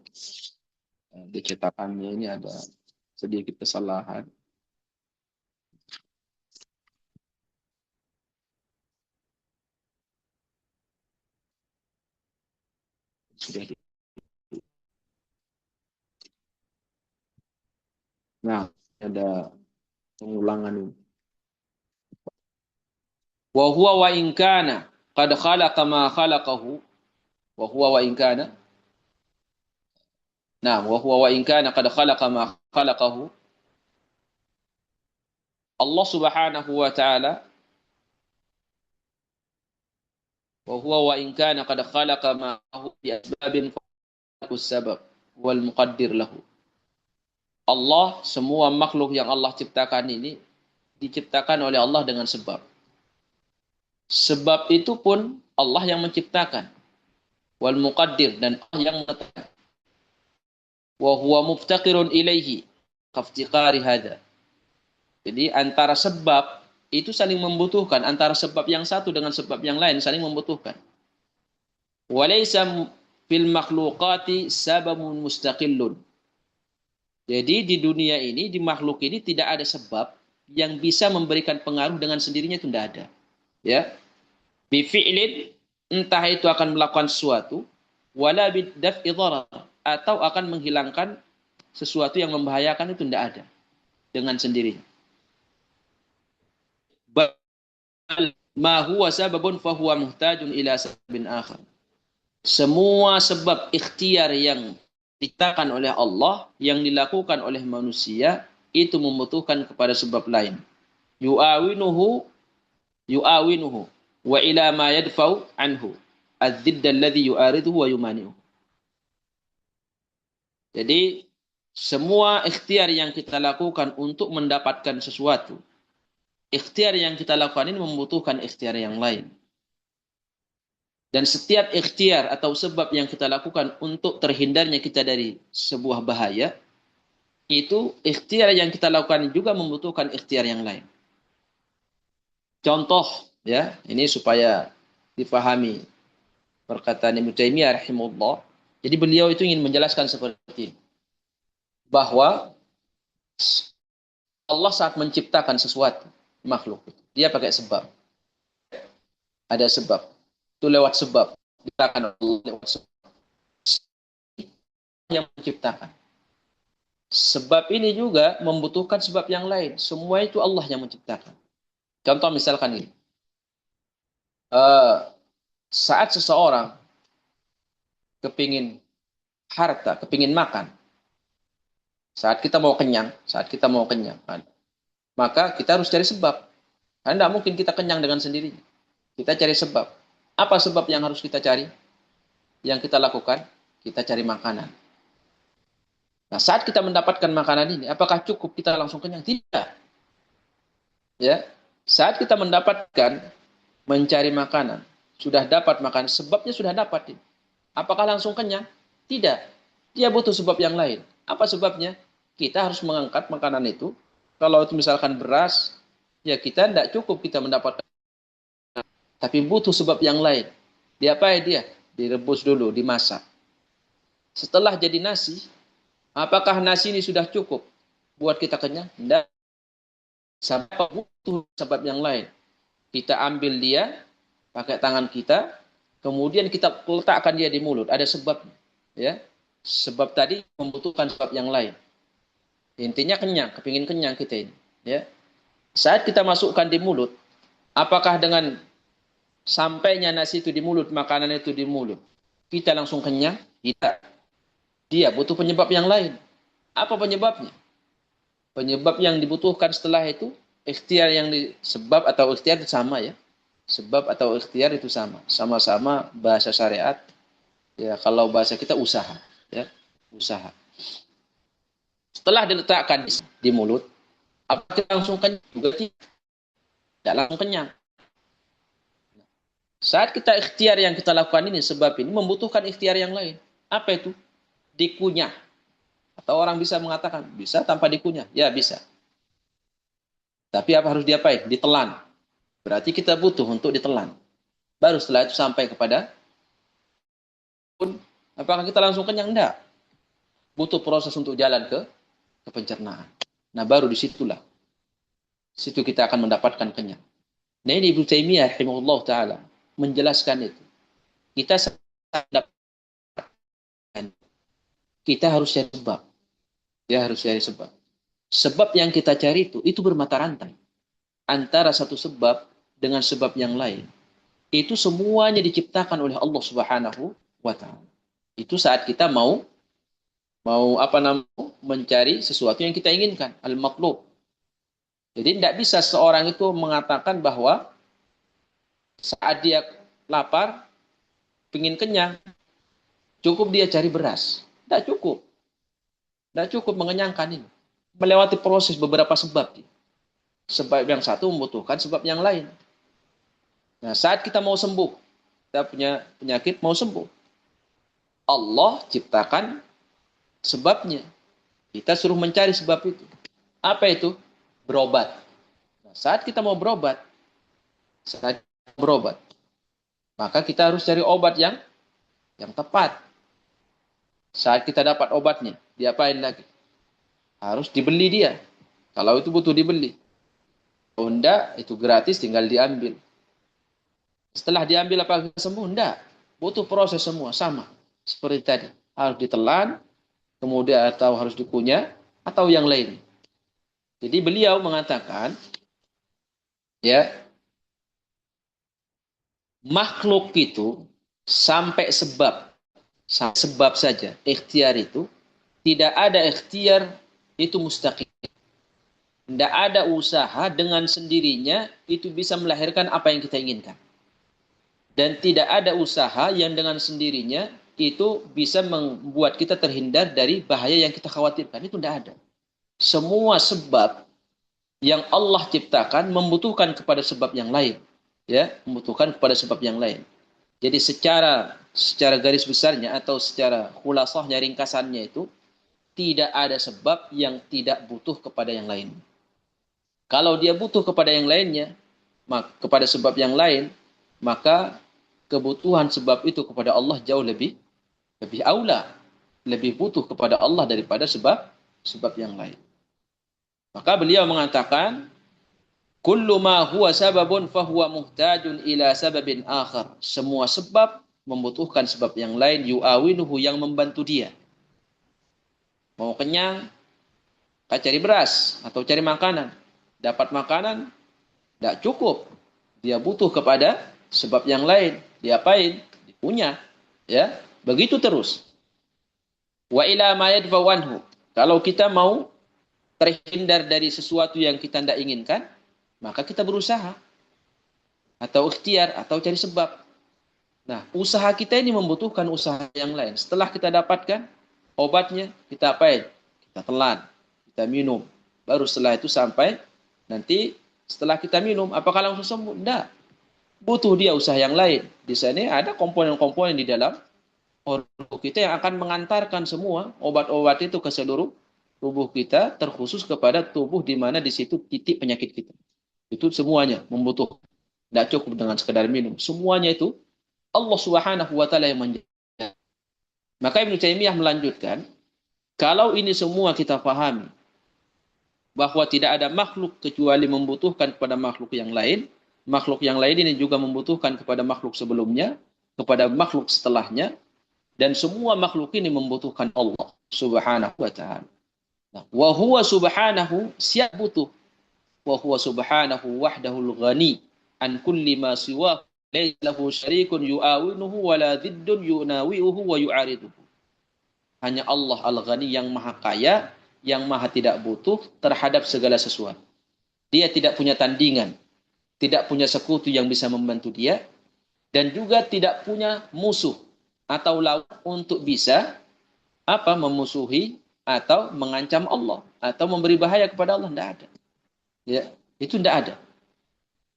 Di cetakannya ini ada sedikit kesalahan. Sudah di... Nah, ada pengulangan ini. Wa huwa wa in kana qad khalaqa ma khalaqahu wa huwa wa in kana, nah, wa huwa wa in kana qad khalaqa ma khalaqahu, Allah Subhanahu wa taala, wa huwa wa in kana qad khalaqa ma bi asbabin sabab wal muqaddir lahu. Allah, semua makhluk yang Allah ciptakan ini diciptakan oleh Allah dengan sebab. Sebab itu pun Allah yang menciptakan. Wal muqaddir, dan Allah yang menetapkan. Wa huwa muftaqirun ilaihi kaftiqari hadza. Jadi antara sebab itu saling membutuhkan, antara sebab yang satu dengan sebab yang lain saling membutuhkan. Walaysa fil makhluqati sababun mustaqillun. Jadi di dunia ini, di makhluk ini tidak ada sebab yang bisa memberikan pengaruh dengan sendirinya, itu tidak ada. Ya. Bi fi'lin, entah itu akan melakukan sesuatu, wala bidaf'i dharar, atau akan menghilangkan sesuatu yang membahayakan, itu tidak ada dengan sendirinya. Ma huwa sababun fa huwa muhtajun ila sababin akhar. Semua sebab ikhtiar yang diciptakan oleh Allah, yang dilakukan oleh manusia, itu membutuhkan kepada sebab lain. Yu'awinuhu wa ila ma yadfa'u anhu adz-zidd alladhi yu'ariduhu wa yumani'uhu. Jadi semua ikhtiar yang kita lakukan untuk mendapatkan sesuatu, ikhtiar yang kita lakukan ini membutuhkan ikhtiar yang lain. Dan setiap ikhtiar atau sebab yang kita lakukan untuk terhindarnya kita dari sebuah bahaya, itu ikhtiar yang kita lakukan juga membutuhkan ikhtiar yang lain. Contoh, ya, ini supaya dipahami perkataan Ibnu Taimiyah rahimahullah. Jadi beliau itu ingin menjelaskan seperti ini, bahwa Allah saat menciptakan sesuatu makhluk, dia pakai sebab. Ada sebab. Itu lewat sebab. Diciptakan Allah lewat sebab. Yang menciptakan. Sebab ini juga membutuhkan sebab yang lain. Semua itu Allah yang menciptakan. Contoh misalkan ini. Eh, saat seseorang kepingin harta, kepingin makan, saat kita mau kenyang, maka kita harus cari sebab. Karena tidak mungkin kita kenyang dengan sendirinya. Kita cari sebab. Apa sebab yang harus kita cari? Yang kita lakukan? Kita cari makanan. Nah, saat kita mendapatkan makanan ini, apakah cukup kita langsung kenyang? Tidak. Ya, saat kita mencari makanan, sudah dapat makan, sebabnya sudah dapat. Apakah langsung kenyang? Tidak. Dia butuh sebab yang lain. Apa sebabnya? Kita harus mengangkat makanan itu. Kalau itu misalkan beras, ya kita tidak cukup kita mendapatkan. Tapi butuh sebab yang lain. Diapain dia? Direbus dulu, dimasak. Setelah jadi nasi, apakah nasi ini sudah cukup buat kita kenyang? Tidak. Sampai butuh sebab yang lain. Kita ambil dia, pakai tangan kita, kemudian kita letakkan dia di mulut. Ada sebab, ya. Sebab tadi membutuhkan sebab yang lain. Intinya kenyang, kepingin kenyang kita ini. Ya. Saat kita masukkan di mulut, apakah dengan sampainya nasi itu di mulut, makanan itu di mulut, kita langsung kenyang? Tidak. Dia butuh penyebab yang lain. Apa penyebabnya? Penyebab yang dibutuhkan setelah itu, ikhtiar yang sebab atau ikhtiar itu sama ya. Sebab atau ikhtiar itu sama. Sama-sama bahasa syariat. Ya, kalau bahasa kita usaha, ya. Usaha. Setelah diletakkan di mulut, apakah langsung kenyang? Juga tidak langsung kenyang. Saat kita ikhtiar yang kita lakukan ini, sebab ini membutuhkan ikhtiar yang lain. Apa itu? Dikunyah. Atau orang bisa mengatakan, bisa tanpa dikunyah? Ya, bisa. Tapi apa harus diapain? Ditelan. Berarti kita butuh untuk ditelan. Baru setelah itu sampai kepada apakah kita langsung kenyang? Enggak. Butuh proses untuk jalan ke pencernaan. Nah, baru disitulah. Situ kita akan mendapatkan kenyang. Nah, ini Ibnu Taimiyah rahimahullah ta'ala menjelaskan itu. Kita harus cari sebab. Ya, harus cari sebab. Sebab yang kita cari itu bermata rantai. Antara satu sebab dengan sebab yang lain. Itu semuanya diciptakan oleh Allah Subhanahu wa ta'ala. Itu saat kita mau mencari sesuatu yang kita inginkan, al-matlub. Jadi tidak bisa seorang itu mengatakan bahwa saat dia lapar, ingin kenyang, cukup dia cari beras. Tidak cukup. Tidak cukup mengenyangkan ini. Melewati proses beberapa sebab. Sebab yang satu membutuhkan sebab yang lain. Nah, saat kita mau sembuh, kita punya penyakit mau sembuh, Allah ciptakan sebabnya. Kita suruh mencari sebab itu. Apa itu? Berobat. Nah, saat kita mau berobat, maka kita harus cari obat yang tepat. Saat kita dapat obatnya, diapain lagi? Harus dibeli dia. Kalau itu butuh dibeli. Oh enggak, itu gratis tinggal diambil. Setelah diambil apakah sembuh? Enggak. Butuh proses semua, sama. Seperti tadi. Harus ditelan, kemudian atau harus dikunyah, atau yang lain. Jadi beliau mengatakan, ya, makhluk itu sampai sebab saja. Ikhtiar itu, tidak ada ikhtiar itu mustaqim. Tidak ada usaha dengan sendirinya itu bisa melahirkan apa yang kita inginkan. Dan tidak ada usaha yang dengan sendirinya itu bisa membuat kita terhindar dari bahaya yang kita khawatirkan. Itu tidak ada. Semua sebab yang Allah ciptakan membutuhkan kepada sebab yang lain. Ya, membutuhkan kepada sebab yang lain. Jadi secara garis besarnya atau secara khulasahnya, ringkasannya itu, tidak ada sebab yang tidak butuh kepada yang lain. Kalau dia butuh kepada yang lainnya, kepada sebab yang lain, maka kebutuhan sebab itu kepada Allah jauh lebih aula, lebih butuh kepada Allah daripada sebab yang lain. Maka beliau mengatakan, kullu ma huwa sababun fahuwa muhtajun ila sababin akhar. Semua sebab membutuhkan sebab yang lain, yu'awinuhu, yang membantu dia. Mau kenyang, cari beras atau cari makanan. Dapat makanan, tidak cukup. Dia butuh kepada sebab yang lain. Diapain? Punya. Ya, begitu terus. Wa ila ma yadfa'u anhu. Kalau kita mau terhindar dari sesuatu yang kita tidak inginkan, maka kita berusaha atau ikhtiar atau cari sebab. Nah, usaha kita ini membutuhkan usaha yang lain. Setelah kita dapatkan obatnya, kita apain? Kita telan, kita minum. Baru setelah itu sampai nanti setelah kita minum, apakah langsung sembuh? Tidak. Butuh dia usaha yang lain. Di sini ada komponen-komponen di dalam tubuh kita yang akan mengantarkan semua obat-obat itu ke seluruh tubuh kita, terkhusus kepada tubuh di mana di situ titik penyakit kita. Itu semuanya membutuhkan. Tidak cukup dengan sekedar minum. Semuanya itu Allah Subhanahu wa taala yang menjaga. Maka Ibnu Taimiyah melanjutkan, kalau ini semua kita pahami bahwa tidak ada makhluk kecuali membutuhkan kepada makhluk yang lain, makhluk yang lain ini juga membutuhkan kepada makhluk sebelumnya, kepada makhluk setelahnya, dan semua makhluk ini membutuhkan Allah Subhanahu wa taala. Nah, wa huwa subhanahu siap butuh. Wa huwa subhanahu wahdahul ghani an kulli ma siwa laysa lahu syarikun yu'awinuhu wala dhiddun yunawi'uhu wa yu'ariduhu. Hanya Allah Al-Ghani yang maha kaya, yang maha tidak butuh terhadap segala sesuatu. Dia tidak punya tandingan, tidak punya sekutu yang bisa membantu dia, dan juga tidak punya musuh atau lawan untuk bisa memusuhi atau mengancam Allah atau memberi bahaya kepada Allah. Tidak ada. Ya, itu tidak ada.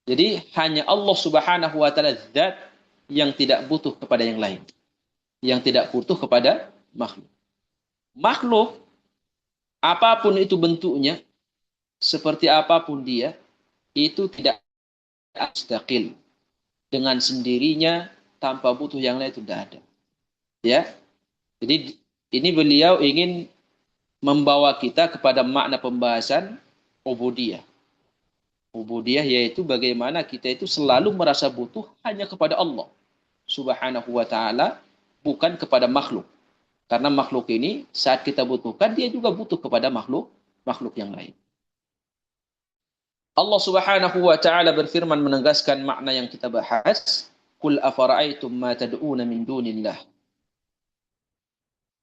Jadi hanya Allah Subhanahu wa taala zat yang tidak butuh kepada yang lain. Yang tidak butuh kepada makhluk. Makhluk apapun itu bentuknya, seperti apapun dia, itu tidak mustaqil. Dengan sendirinya tanpa butuh yang lain itu tidak ada. Ya. Jadi ini beliau ingin membawa kita kepada makna pembahasan ubudiyah. Ubudiyah yaitu bagaimana kita itu selalu merasa butuh hanya kepada Allah Subhanahu wa taala, bukan kepada makhluk. Karena makhluk ini saat kita butuhkan, dia juga butuh kepada makhluk yang lain. Allah Subhanahu wa taala berfirman menegaskan makna yang kita bahas, "Qul afara'aitum ma tad'una min dunillah."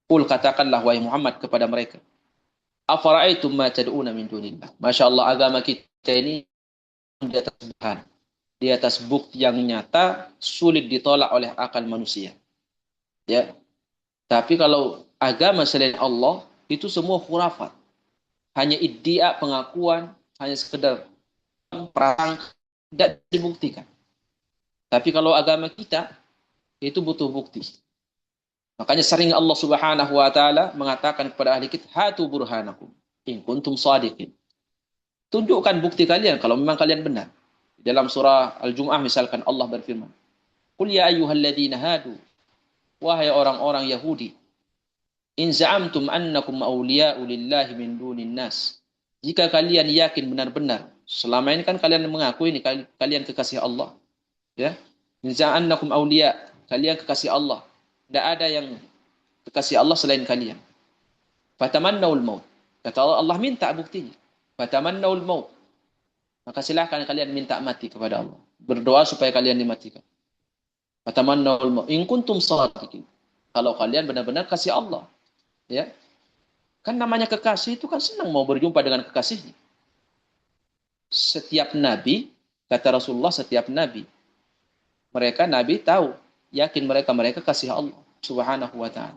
Qul, katakanlah wahai Muhammad kepada mereka, afara'aitum ma tad'una min dunillah. Masya Allah, agama kita ini di atas bahan, di atas bukti yang nyata, sulit ditolak oleh akal manusia. Ya. Tapi kalau agama selain Allah, itu semua khurafat. Hanya iddia, pengakuan, hanya sekedar perang, tidak dibuktikan. Tapi kalau agama kita, itu butuh bukti. Makanya sering Allah Subhanahu wa taala mengatakan kepada ahli kitab, hatu burhanakum in kuntum shadiqin. Tunjukkan bukti kalian kalau memang kalian benar. Dalam surah Al-Jumu'ah misalkan Allah berfirman, "Qul ya ayyuhalladzina hadu," wahai orang-orang Yahudi, "in za'amtum annakum awliya'u lillahi min dunin nas." Jika kalian yakin benar-benar, selama ini kan kalian mengaku ini kalian kekasih Allah, ya. In za'annakum awliya, kalian kekasih Allah. Tidak ada yang kekasih Allah selain kalian. Fatamannaul maut. Kata Allah, minta buktinya. Fatamannaul maut. Maka silahkan kalian minta mati kepada Allah. Berdoa supaya kalian dimatikan. Fatamannaul maut. In kuntum shadiqin. Kalau kalian benar-benar kasih Allah. Ya. Kan namanya kekasih itu kan senang mau berjumpa dengan kekasihnya. Setiap nabi, kata Rasulullah, setiap nabi, mereka nabi tahu, yakin mereka kasih Allah Subhanahu wa ta'ala.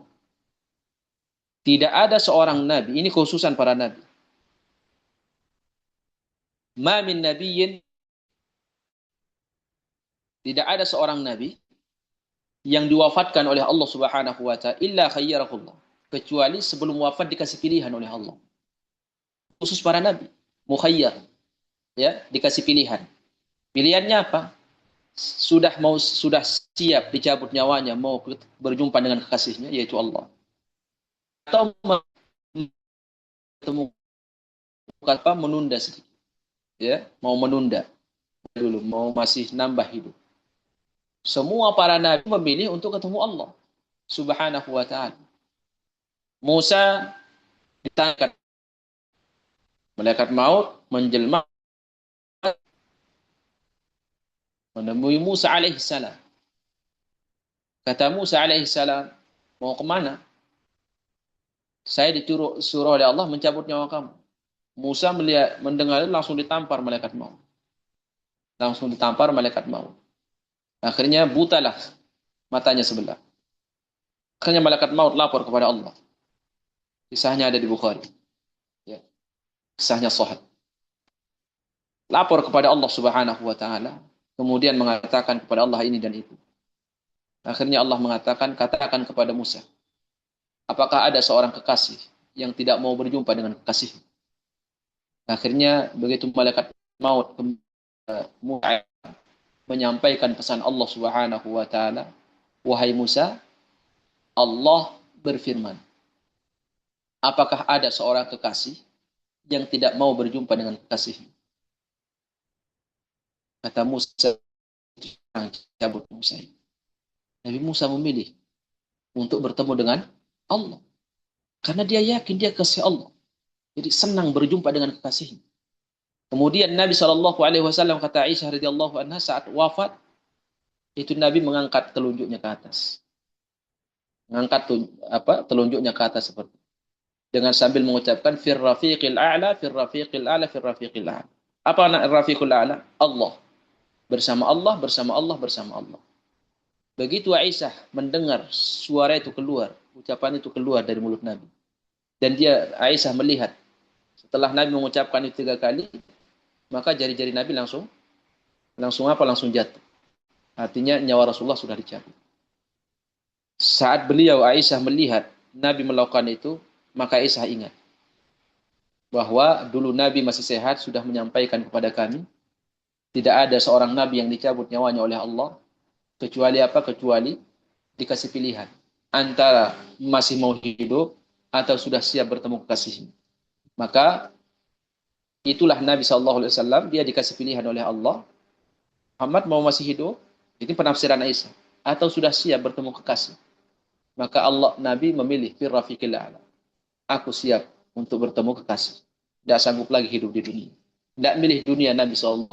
Tidak ada seorang nabi, ini khususan para nabi. Ma min nabiyyin, tidak ada seorang nabi yang diwafatkan oleh Allah Subhanahu wa ta'ala illa khayyarahullah, kecuali sebelum wafat dikasih pilihan oleh Allah. Khusus para nabi, mukhayyar, ya, dikasih pilihan. Pilihannya apa? Sudah siap dicabut nyawanya, mau berjumpa dengan kekasihnya, yaitu Allah. Atau menunda sedikit, ya, mau menunda dulu, mau masih nambah hidup. Semua para nabi memilih untuk ketemu Allah Subhanahu wa ta'ala. Musa ditanya, Malaikat maut menjelma menemui Musa alaihissalam. Kata Musa alaihissalam, mau kemana? Saya disuruh oleh Allah mencabut nyawa kamu. Musa melihat, mendengar itu langsung ditampar malaikat maut. Langsung ditampar malaikat maut. Akhirnya butalah matanya sebelah. Akhirnya malaikat maut lapor kepada Allah. Kisahnya ada di Bukhari. Ya. Kisahnya sahih. Lapor kepada Allah Subhanahu wa taala, kemudian mengatakan kepada Allah ini dan itu. Akhirnya Allah mengatakan, katakan kepada Musa, apakah ada seorang kekasih yang tidak mau berjumpa dengan kekasih? Akhirnya begitu malaikat maut Musa menyampaikan pesan Allah Subhanahu wa taala, wahai Musa, Allah berfirman, apakah ada seorang kekasih yang tidak mau berjumpa dengan kekasihnya? Kata Musa, cabut Musa. Nabi Musa memilih untuk bertemu dengan Allah. Karena dia yakin dia kasih Allah. Jadi senang berjumpa dengan kekasihnya. Kemudian Nabi SAW kata Aisyah radhiyallahu anha saat wafat, itu Nabi mengangkat telunjuknya ke atas. Mengangkat telunjuknya ke atas seperti dengan sambil mengucapkan fir rafiqil a'la, fir rafiqil a'la, fir rafiqil a'la. Apa rafiqul a'la? Allah. Bersama Allah, bersama Allah, bersama Allah. Begitu Aisyah mendengar suara itu keluar, ucapan itu keluar dari mulut Nabi. Dan Aisyah melihat, setelah Nabi mengucapkan itu 3 kali, maka jari-jari Nabi langsung jatuh. Artinya nyawa Rasulullah sudah dicabut. Saat Aisyah melihat Nabi melakukan itu, maka Aisyah ingat bahwa dulu Nabi masih sehat sudah menyampaikan kepada kami, tidak ada seorang Nabi yang dicabut nyawanya oleh Allah, kecuali apa? Kecuali dikasih pilihan antara masih mau hidup atau sudah siap bertemu kekasihnya. Maka itulah Nabi SAW, dia dikasih pilihan oleh Allah, Muhammad mau masih hidup, ini penafsiran Aisyah, atau sudah siap bertemu kekasih. Maka Nabi memilih fir rafiqil a'la. Aku siap untuk bertemu kekasih. Tidak sanggup lagi hidup di dunia. Tidak milih dunia Nabi SAW.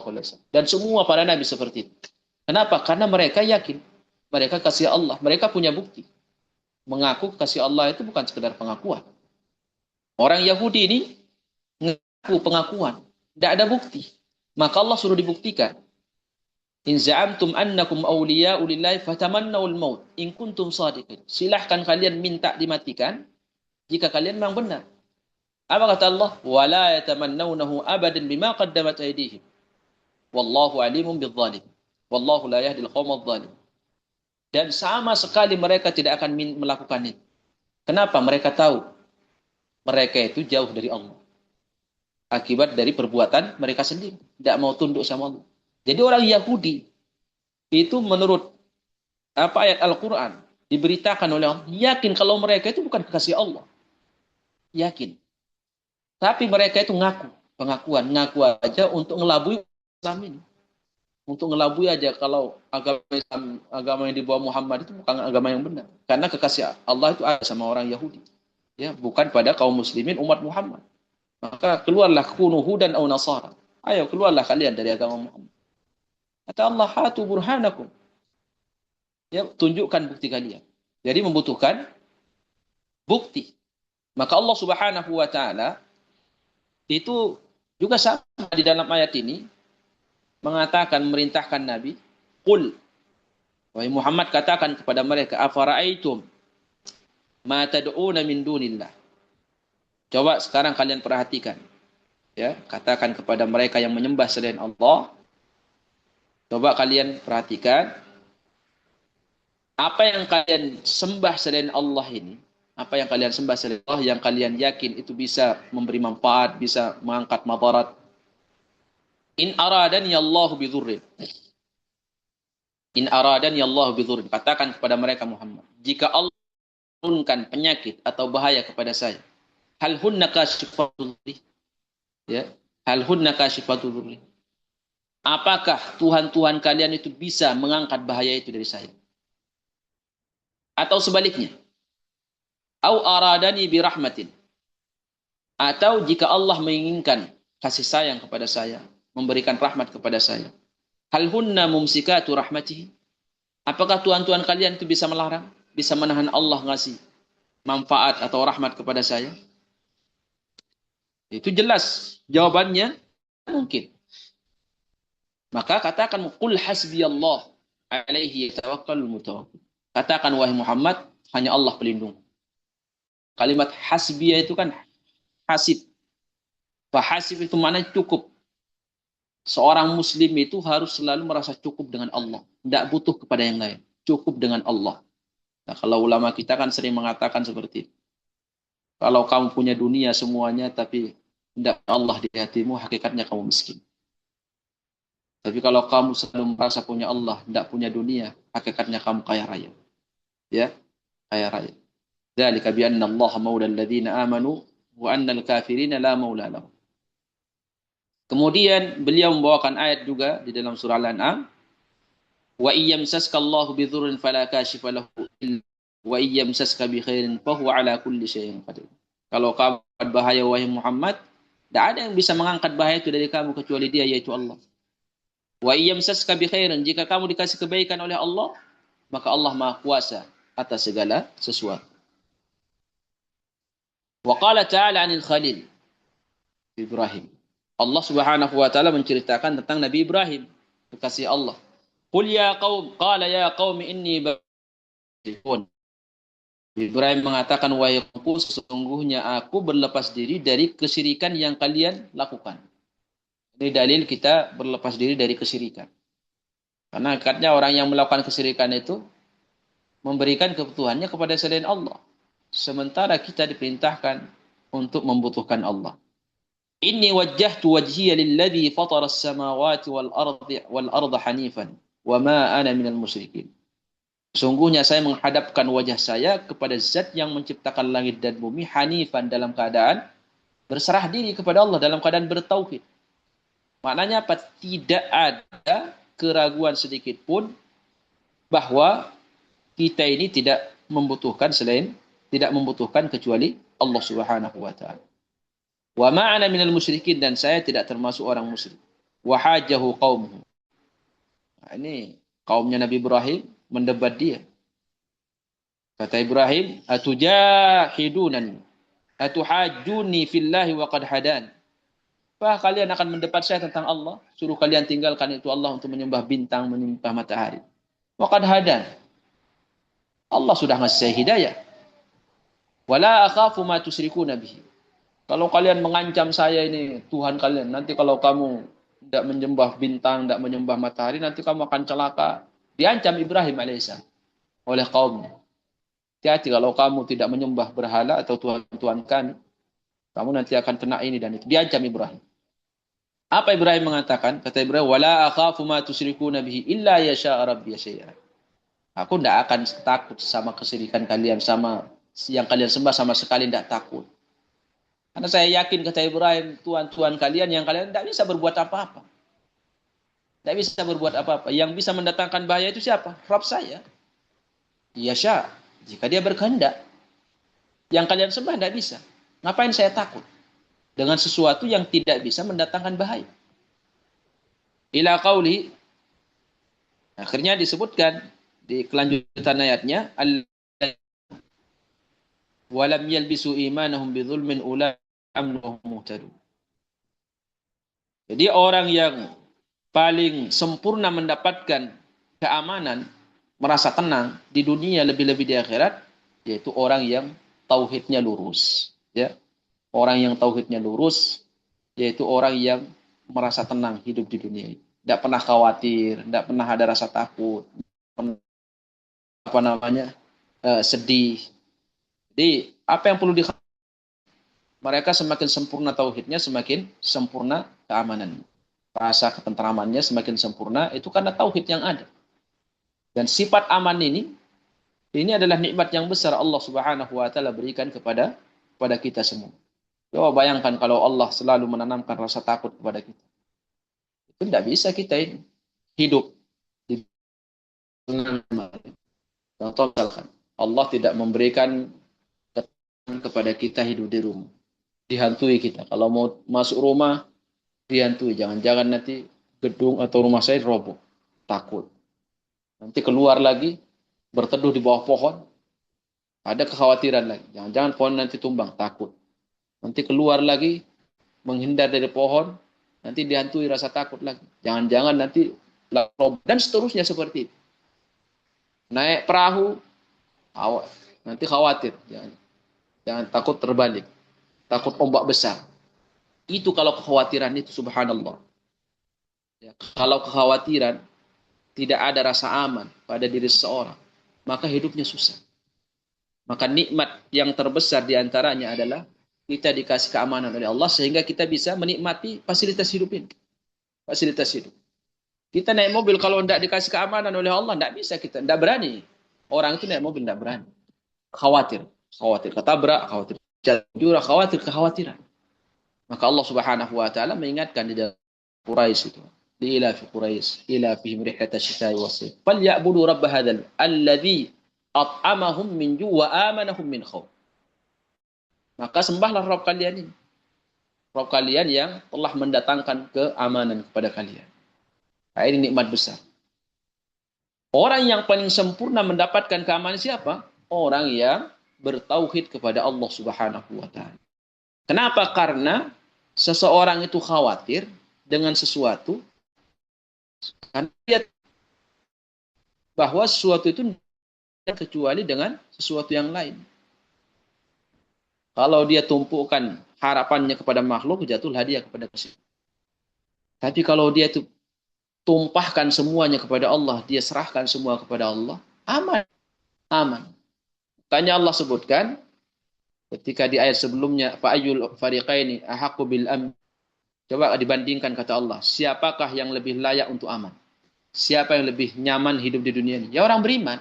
Dan semua para Nabi seperti itu. Kenapa? Karena mereka yakin. Mereka kasih Allah. Mereka punya bukti. Mengaku kasih Allah itu bukan sekedar pengakuan. Orang Yahudi ini mengaku pengakuan. Tidak ada bukti. Maka Allah suruh dibuktikan. In za'amtum annakum awliya'u lillahi fatamannawul maut. In kuntum sadiqin. Silahkan kalian minta dimatikan. Jika kalian memang benar. Apa kata Allah? Wala yatamannawnahu abadan bima qaddamat aydihim. Wallahu alimun bidzalimin. Wallahu la yahdil qaumadh dhalimin. Dan sama sekali mereka tidak akan melakukan itu. Kenapa? Mereka tahu mereka itu jauh dari Allah. Akibat dari perbuatan mereka sendiri. Tidak mau tunduk sama Allah. Jadi orang Yahudi itu menurut ayat Al-Quran diberitakan oleh Allah, yakin kalau mereka itu bukan kekasih Allah. Yakin. Tapi mereka itu ngaku aja untuk ngelabui Islam ini. Untuk ngelabui aja kalau agama yang dibawa Muhammad itu bukan agama yang benar. Karena kekasih Allah itu ada sama orang Yahudi. Ya, bukan pada kaum muslimin umat Muhammad. Maka keluarlah kunu hudan au nasara. Ayo keluarlah kalian dari agama Muhammad. Kata Allah, hatu burhanakum. Ya, tunjukkan bukti kalian. Jadi membutuhkan bukti. Maka Allah Subhanahu wa taala itu juga sama di dalam ayat ini mengatakan, merintahkan Nabi, qul, wahai Muhammad, katakan kepada mereka, afara'aitum ma tad'una min dunillah. Coba sekarang kalian perhatikan, ya, katakan kepada mereka yang menyembah selain Allah, coba kalian perhatikan apa yang kalian sembah selain Allah ini. Apa yang kalian sembah selain Allah yang kalian yakin itu bisa memberi manfaat, bisa mengangkat madarat. In aradani Allahu bidhurrin. In aradani Allahu bidhurrin. Katakan kepada mereka Muhammad, jika Allah menurunkan penyakit atau bahaya kepada saya, hal hunna kashifatul dhurri? Ya, hal hunna kashifatul dhurri? Apakah Tuhan-Tuhan kalian itu bisa mengangkat bahaya itu dari saya? Atau sebaliknya, au aradani birahmatin, Atau jika Allah menginginkan kasih sayang kepada saya, memberikan rahmat kepada saya. Hal hunna mumsikatu rahmatihi. Apakah tuan-tuan kalian itu bisa melarang? Bisa menahan Allah ngasih manfaat atau rahmat kepada saya? Itu jelas. Jawabannya mungkin. Maka katakan, qul hasbiyallah alaihi yatawakkalul mutawakkil. Katakan, wahai Muhammad, hanya Allah pelindung. Kalimat hasbiyah itu kan hasib. Fahasib itu maknanya cukup. Seorang muslim itu harus selalu merasa cukup dengan Allah. Tidak butuh kepada yang lain. Cukup dengan Allah. Nah, kalau ulama kita kan sering mengatakan seperti itu. Kalau kamu punya dunia semuanya, tapi tidak Allah di hatimu, hakikatnya kamu miskin. Tapi kalau kamu selalu merasa punya Allah, tidak punya dunia, hakikatnya kamu kaya raya. Ya, kaya raya. Dzalika bi anna Allah maula alladziina aamanu wa anna al-kafirina la maula lahum. Kemudian beliau membawakan ayat juga di dalam surah Al-An'am, wa iyyamsaska Allahu bidhurrin fala kashifa lahu illa wa iyyamsaska bi khairin fa huwa ala kulli syai'in qadir. Kalau kamu bahaya wahai Muhammad, tidak ada yang bisa mengangkat bahaya itu dari kamu kecuali Dia, yaitu Allah. Wa iyyamsaska bi khairin, jika kamu dikasih kebaikan oleh Allah, maka Allah Maha Kuasa atas segala sesuatu. Wa qala ta'ala 'anil Khalil Ibrahim. Allah Subhanahu wa taala menceritakan tentang Nabi Ibrahim, kekasih Allah. Qul ya qaum, qala ya qaumi inni bari'un. Ibrahim mengatakan, wahai kaumku, sesungguhnya aku berlepas diri dari kesyirikan yang kalian lakukan. Ini dalil kita berlepas diri dari kesyirikan. Karena katanya orang yang melakukan kesyirikan itu memberikan kebutuhannya kepada selain Allah. Sementara kita diperintahkan untuk membutuhkan Allah. Inni wajjahtu wajhiya lilladzi fatara as-samawati wal arda hanifan wa ma ana minal musyrikin. Sungguhnya saya menghadapkan wajah saya kepada Zat yang menciptakan langit dan bumi hanifan, dalam keadaan berserah diri kepada Allah, dalam keadaan bertauhid. Maknanya apa? Tidak ada keraguan sedikit pun bahwa kita ini tidak membutuhkan kecuali Allah Subhanahu wa taala. Wa ma'ana minal musyrikin, dan saya tidak termasuk orang musyrik. Wa hajahu qaumuhu. Nah, ini kaumnya Nabi Ibrahim mendebat dia. Kata Ibrahim, atujahidunani atuhajjuni fillahi wa qad hadan. Apa kalian akan mendebat saya tentang Allah? Suruh kalian tinggalkan itu Allah untuk menyembah bintang, menyembah matahari. Wa qad hadan. Allah sudah ngasih saya hidayah. Wala akhafu ma tusyrikuna bihi. Kalau kalian mengancam saya ini, Tuhan kalian, nanti kalau kamu tidak menyembah bintang, tidak menyembah matahari, nanti kamu akan celaka. Diancam Ibrahim alaihissalam oleh kaumnya. Hati-hati kalau kamu tidak menyembah berhala atau Tuhan-Tuhan kami, kamu nanti akan kena ini dan itu. Diancam Ibrahim. Apa Ibrahim mengatakan? Kata Ibrahim, wala akhafu ma tusyrikuna bihi illa yasha rabbi syai'an. Aku tidak akan takut sama kesyirikan kalian, sama yang kalian sembah, sama sekali tidak takut. Karena saya yakin, kata Ibrahim, Tuhan-Tuhan kalian yang kalian tidak bisa berbuat apa-apa. Tidak bisa berbuat apa-apa. Yang bisa mendatangkan bahaya itu siapa? Rabb saya. Yasha, jika dia berkehendak. Yang kalian sembah tidak bisa. Ngapain saya takut dengan sesuatu yang tidak bisa mendatangkan bahaya? Ila qauli, akhirnya disebutkan di kelanjutan ayatnya, walam yalbisu imanahum bidzulmin ulai amnuhum muhtadun. Jadi orang yang paling sempurna mendapatkan keamanan, merasa tenang di dunia lebih-lebih di akhirat, yaitu orang yang tauhidnya lurus, ya. Orang yang tauhidnya lurus, yaitu orang yang merasa tenang hidup di dunia ini. Tidak pernah khawatir, tidak pernah ada rasa takut, sedih. Jadi apa yang perlu mereka semakin sempurna tauhidnya, semakin sempurna keamanan. Rasa ketentramannya semakin sempurna, itu karena tauhid yang ada. Dan sifat aman ini adalah nikmat yang besar Allah Subhanahu wa taala berikan kepada kita semua. Coba bayangkan kalau Allah selalu menanamkan rasa takut kepada kita. Itu tidak bisa kita ini hidup di contoh misalkan Allah tidak memberikan kepada kita hidup di rumah. dihantui kita. Kalau mau masuk rumah, dihantui. Jangan-jangan nanti gedung atau rumah saya roboh. Takut. Nanti keluar lagi, berteduh di bawah pohon, ada kekhawatiran lagi. Jangan-jangan pohon nanti tumbang, takut. Nanti keluar lagi, menghindar dari pohon, nanti dihantui rasa takut lagi. Jangan-jangan nanti roboh. Dan seterusnya seperti itu. Naik perahu, nanti khawatir. Jangan takut terbalik. Takut ombak besar. Itu kalau kekhawatiran itu, subhanallah. Ya, kalau kekhawatiran, tidak ada rasa aman pada diri seseorang, maka hidupnya susah. Maka nikmat yang terbesar diantaranya adalah kita dikasih keamanan oleh Allah sehingga kita bisa menikmati fasilitas hidup ini. Fasilitas hidup. Kita naik mobil kalau tidak dikasih keamanan oleh Allah, tidak bisa kita, tidak berani. Orang itu naik mobil tidak berani. Khawatir ketabrak, khawatir jurang, khawatir kekhawatiran. Maka Allah Subhanahu wa taala mengingatkan di dalam Quraisy itu. Ila fi Quraisy, ila fihim rihlata syita'i was-sayf. Falyabudu rabb hadzal alladzi at'amahum min ju' wa amanahum min khauf. Maka sembahlah Rabb kalian ini. Rabb kalian yang telah mendatangkan keamanan kepada kalian. Nah, ini nikmat besar. Orang yang paling sempurna mendapatkan keamanan siapa? Orang yang bertauhid kepada Allah Subhanahu wa taala. Kenapa? Karena seseorang itu khawatir dengan sesuatu karena dia bahwa sesuatu itu tidak kecuali dengan sesuatu yang lain. Kalau dia tumpukan harapannya kepada makhluk, jatuhlah dia kepada kesedihan. Tapi kalau dia itu tumpahkan semuanya kepada Allah, dia serahkan semua kepada Allah, aman. Aman. Tanya Allah sebutkan ketika di ayat sebelumnya, fa'ayyul fariqaini ahaqqu bil amn. Coba dibandingkan kata Allah, siapakah yang lebih layak untuk aman? Siapa yang lebih nyaman hidup di dunia ini? Ya orang beriman.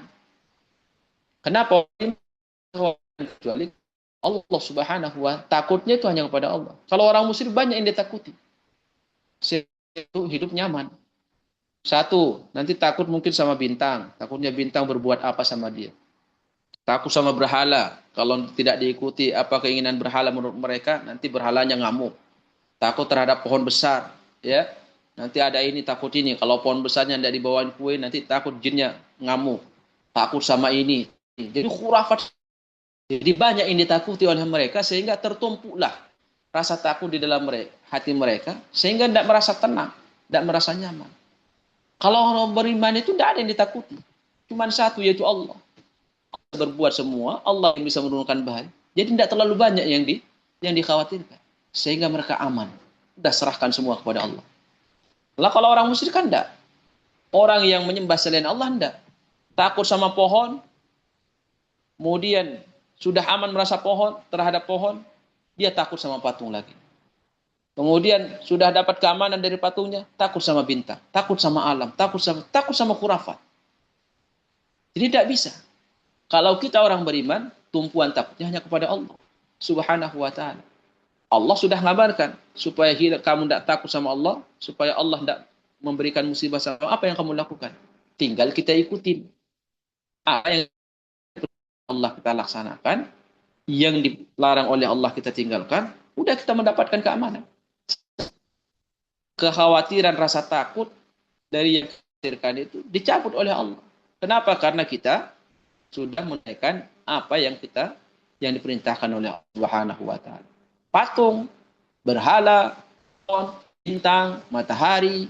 Kenapa? Kecuali Allah Subhanahu wa ta'ala, takutnya itu hanya kepada Allah. Kalau orang musyrik banyak yang ditakuti. Itu hidup nyaman. Satu, nanti takut mungkin sama bintang. Takutnya bintang berbuat apa sama dia. Takut sama berhala. Kalau tidak diikuti apa keinginan berhala menurut mereka, nanti berhalanya ngamuk. Takut terhadap pohon besar. Ya, nanti ada ini, takut ini. Kalau pohon besarnya tidak dibawain kue, nanti takut jinnya ngamuk. Takut sama ini. Jadi khurafat. Jadi banyak yang ditakuti oleh mereka sehingga tertumpuklah rasa takut di dalam hati mereka sehingga tidak merasa tenang, tidak merasa nyaman. Kalau orang beriman itu tidak ada yang ditakuti. Cuma satu, yaitu Allah. Berbuat semua, Allah yang bisa menurunkan bahaya. Jadi tidak terlalu banyak yang dikhawatirkan. Sehingga mereka aman. Sudah serahkan semua kepada Allah. Lah kalau orang musyrik kan tidak. Orang yang menyembah selain Allah tidak. Takut sama pohon, kemudian sudah aman merasa terhadap pohon, dia takut sama patung lagi. Kemudian sudah dapat keamanan dari patungnya, takut sama bintang, takut sama alam, takut sama khurafat. Jadi tidak bisa. Kalau kita orang beriman, tumpuan takutnya hanya kepada Allah Subhanahu wa taala. Allah sudah ngabarkan supaya kamu tidak takut sama Allah, supaya Allah tidak memberikan musibah sama apa yang kamu lakukan. Tinggal kita ikutin. Apa yang Allah kita laksanakan, yang dilarang oleh Allah kita tinggalkan, udah kita mendapatkan keamanan. Kekhawatiran, rasa takut dari yang dikhawatirkan itu dicabut oleh Allah. Kenapa? Karena kita sudah menunaikan apa yang diperintahkan oleh Allah Subhanahu wa taala. Patung, berhala, bintang, matahari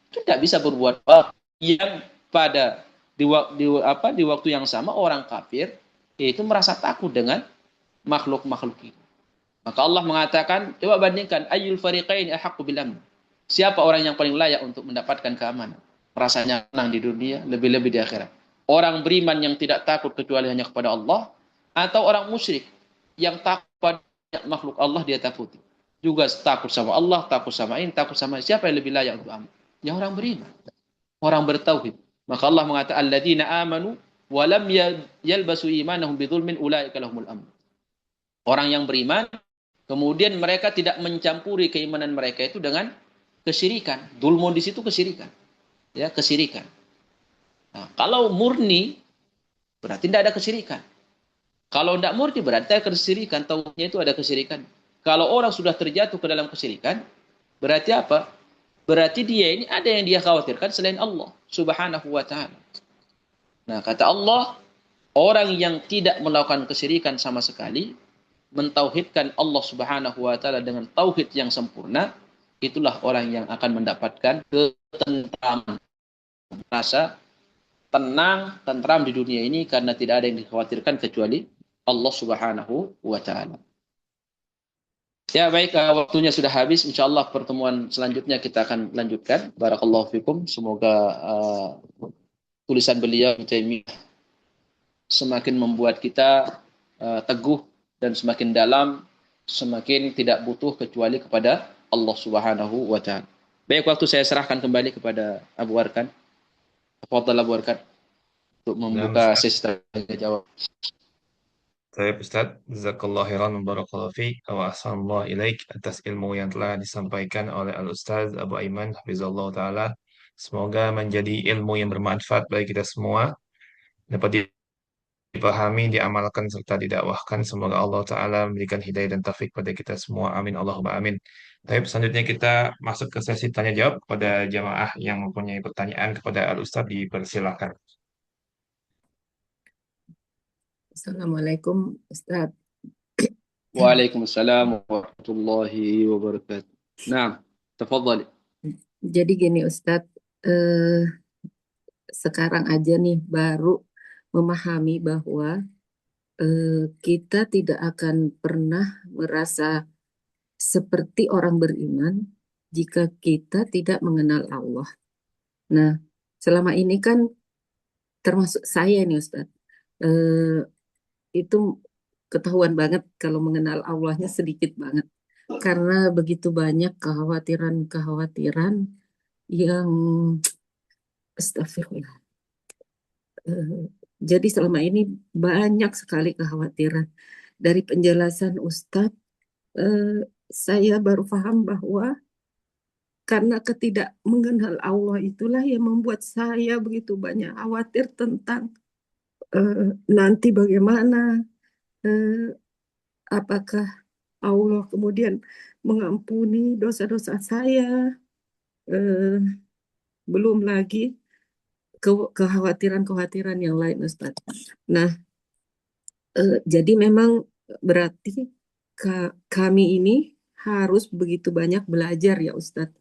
itu tidak bisa berbuat apa yang pada di waktu yang sama orang kafir itu merasa takut dengan makhluk-makhluk itu. Maka Allah mengatakan, coba bandingkan ayyul fariqaini ahaqqu bil amn. Siapa orang yang paling layak untuk mendapatkan keamanan? Rasanya tenang di dunia, lebih-lebih di akhirat. Orang beriman yang tidak takut kecuali hanya kepada Allah, atau orang musyrik yang takut pada makhluk Allah dia takuti. Juga takut sama Allah, takut sama ini, takut sama siapa yang lebih layak untuk aman? Ya orang beriman. Orang bertauhid. Maka Allah mengatakan alladzina amanu wa lam yalbasu imanahum bidzulmin ulaika lahumul amn. Orang yang beriman kemudian mereka tidak mencampuri keimanan mereka itu dengan kesyirikan. Dzulmun di situ kesyirikan. Ya, kesyirikan. Nah, kalau murni berarti tidak ada kesyirikan. Kalau tidak murni berarti ada kesyirikan, tauhidnya itu ada kesyirikan. Kalau orang sudah terjatuh ke dalam kesyirikan, berarti apa? Berarti dia ini ada yang dia khawatirkan selain Allah Subhanahu wa taala. Nah, kata Allah, orang yang tidak melakukan kesyirikan sama sekali, mentauhidkan Allah Subhanahu wa taala dengan tauhid yang sempurna, itulah orang yang akan mendapatkan ketentraman, rasa tenang, tentram di dunia ini karena tidak ada yang dikhawatirkan kecuali Allah Subhanahu wa taala. Ya baik, waktunya sudah habis. Insyaallah pertemuan selanjutnya kita akan lanjutkan. Barakallahu fikum. Semoga tulisan beliau semakin membuat kita teguh dan semakin dalam, semakin tidak butuh kecuali kepada Allah Subhanahu wa taala. Baik, waktu saya serahkan kembali kepada Abu Warkan. Tafadhal Abu Warkan untuk Nah, membuka Ustaz. sesi tanya jawab. Saya Ustaz, Jazakallah khairan wa barakallahu fiik wa ahsanallahu ilaik atas ilmu yang telah disampaikan oleh Al-Ustaz Abu Aiman Hafizallah Ta'ala. Semoga menjadi ilmu yang bermanfaat bagi kita semua, dapat dipahami, diamalkan, serta didakwahkan. Semoga Allah Ta'ala memberikan hidayah dan taufik pada kita semua. Amin. Allahumma amin. Tapi selanjutnya kita masuk ke sesi tanya jawab kepada jamaah yang mempunyai pertanyaan kepada Al-Ustaz, dipersilakan. Assalamualaikum Ustaz. Waalaikumsalam warahmatullahi wabarakatuh. Nah, tafadhali. Jadi gini Ustaz, eh, sekarang aja nih baru memahami bahwa kita tidak akan pernah merasa seperti orang beriman jika kita tidak mengenal Allah. Nah, selama ini kan termasuk saya nih Ustaz, eh, itu ketahuan banget kalau mengenal Allahnya sedikit banget. Karena begitu banyak kekhawatiran-kekhawatiran yang astagfirullah. Eh, jadi selama ini banyak sekali kekhawatiran. Dari penjelasan Ustadz, saya baru paham bahwa karena ketidak mengenal Allah itulah yang membuat saya begitu banyak khawatir tentang nanti bagaimana, eh, apakah Allah kemudian mengampuni dosa-dosa saya, eh, belum lagi kekhawatiran-kekhawatiran yang lain, Ustaz. Nah, jadi memang berarti kami ini harus begitu banyak belajar ya Ustadz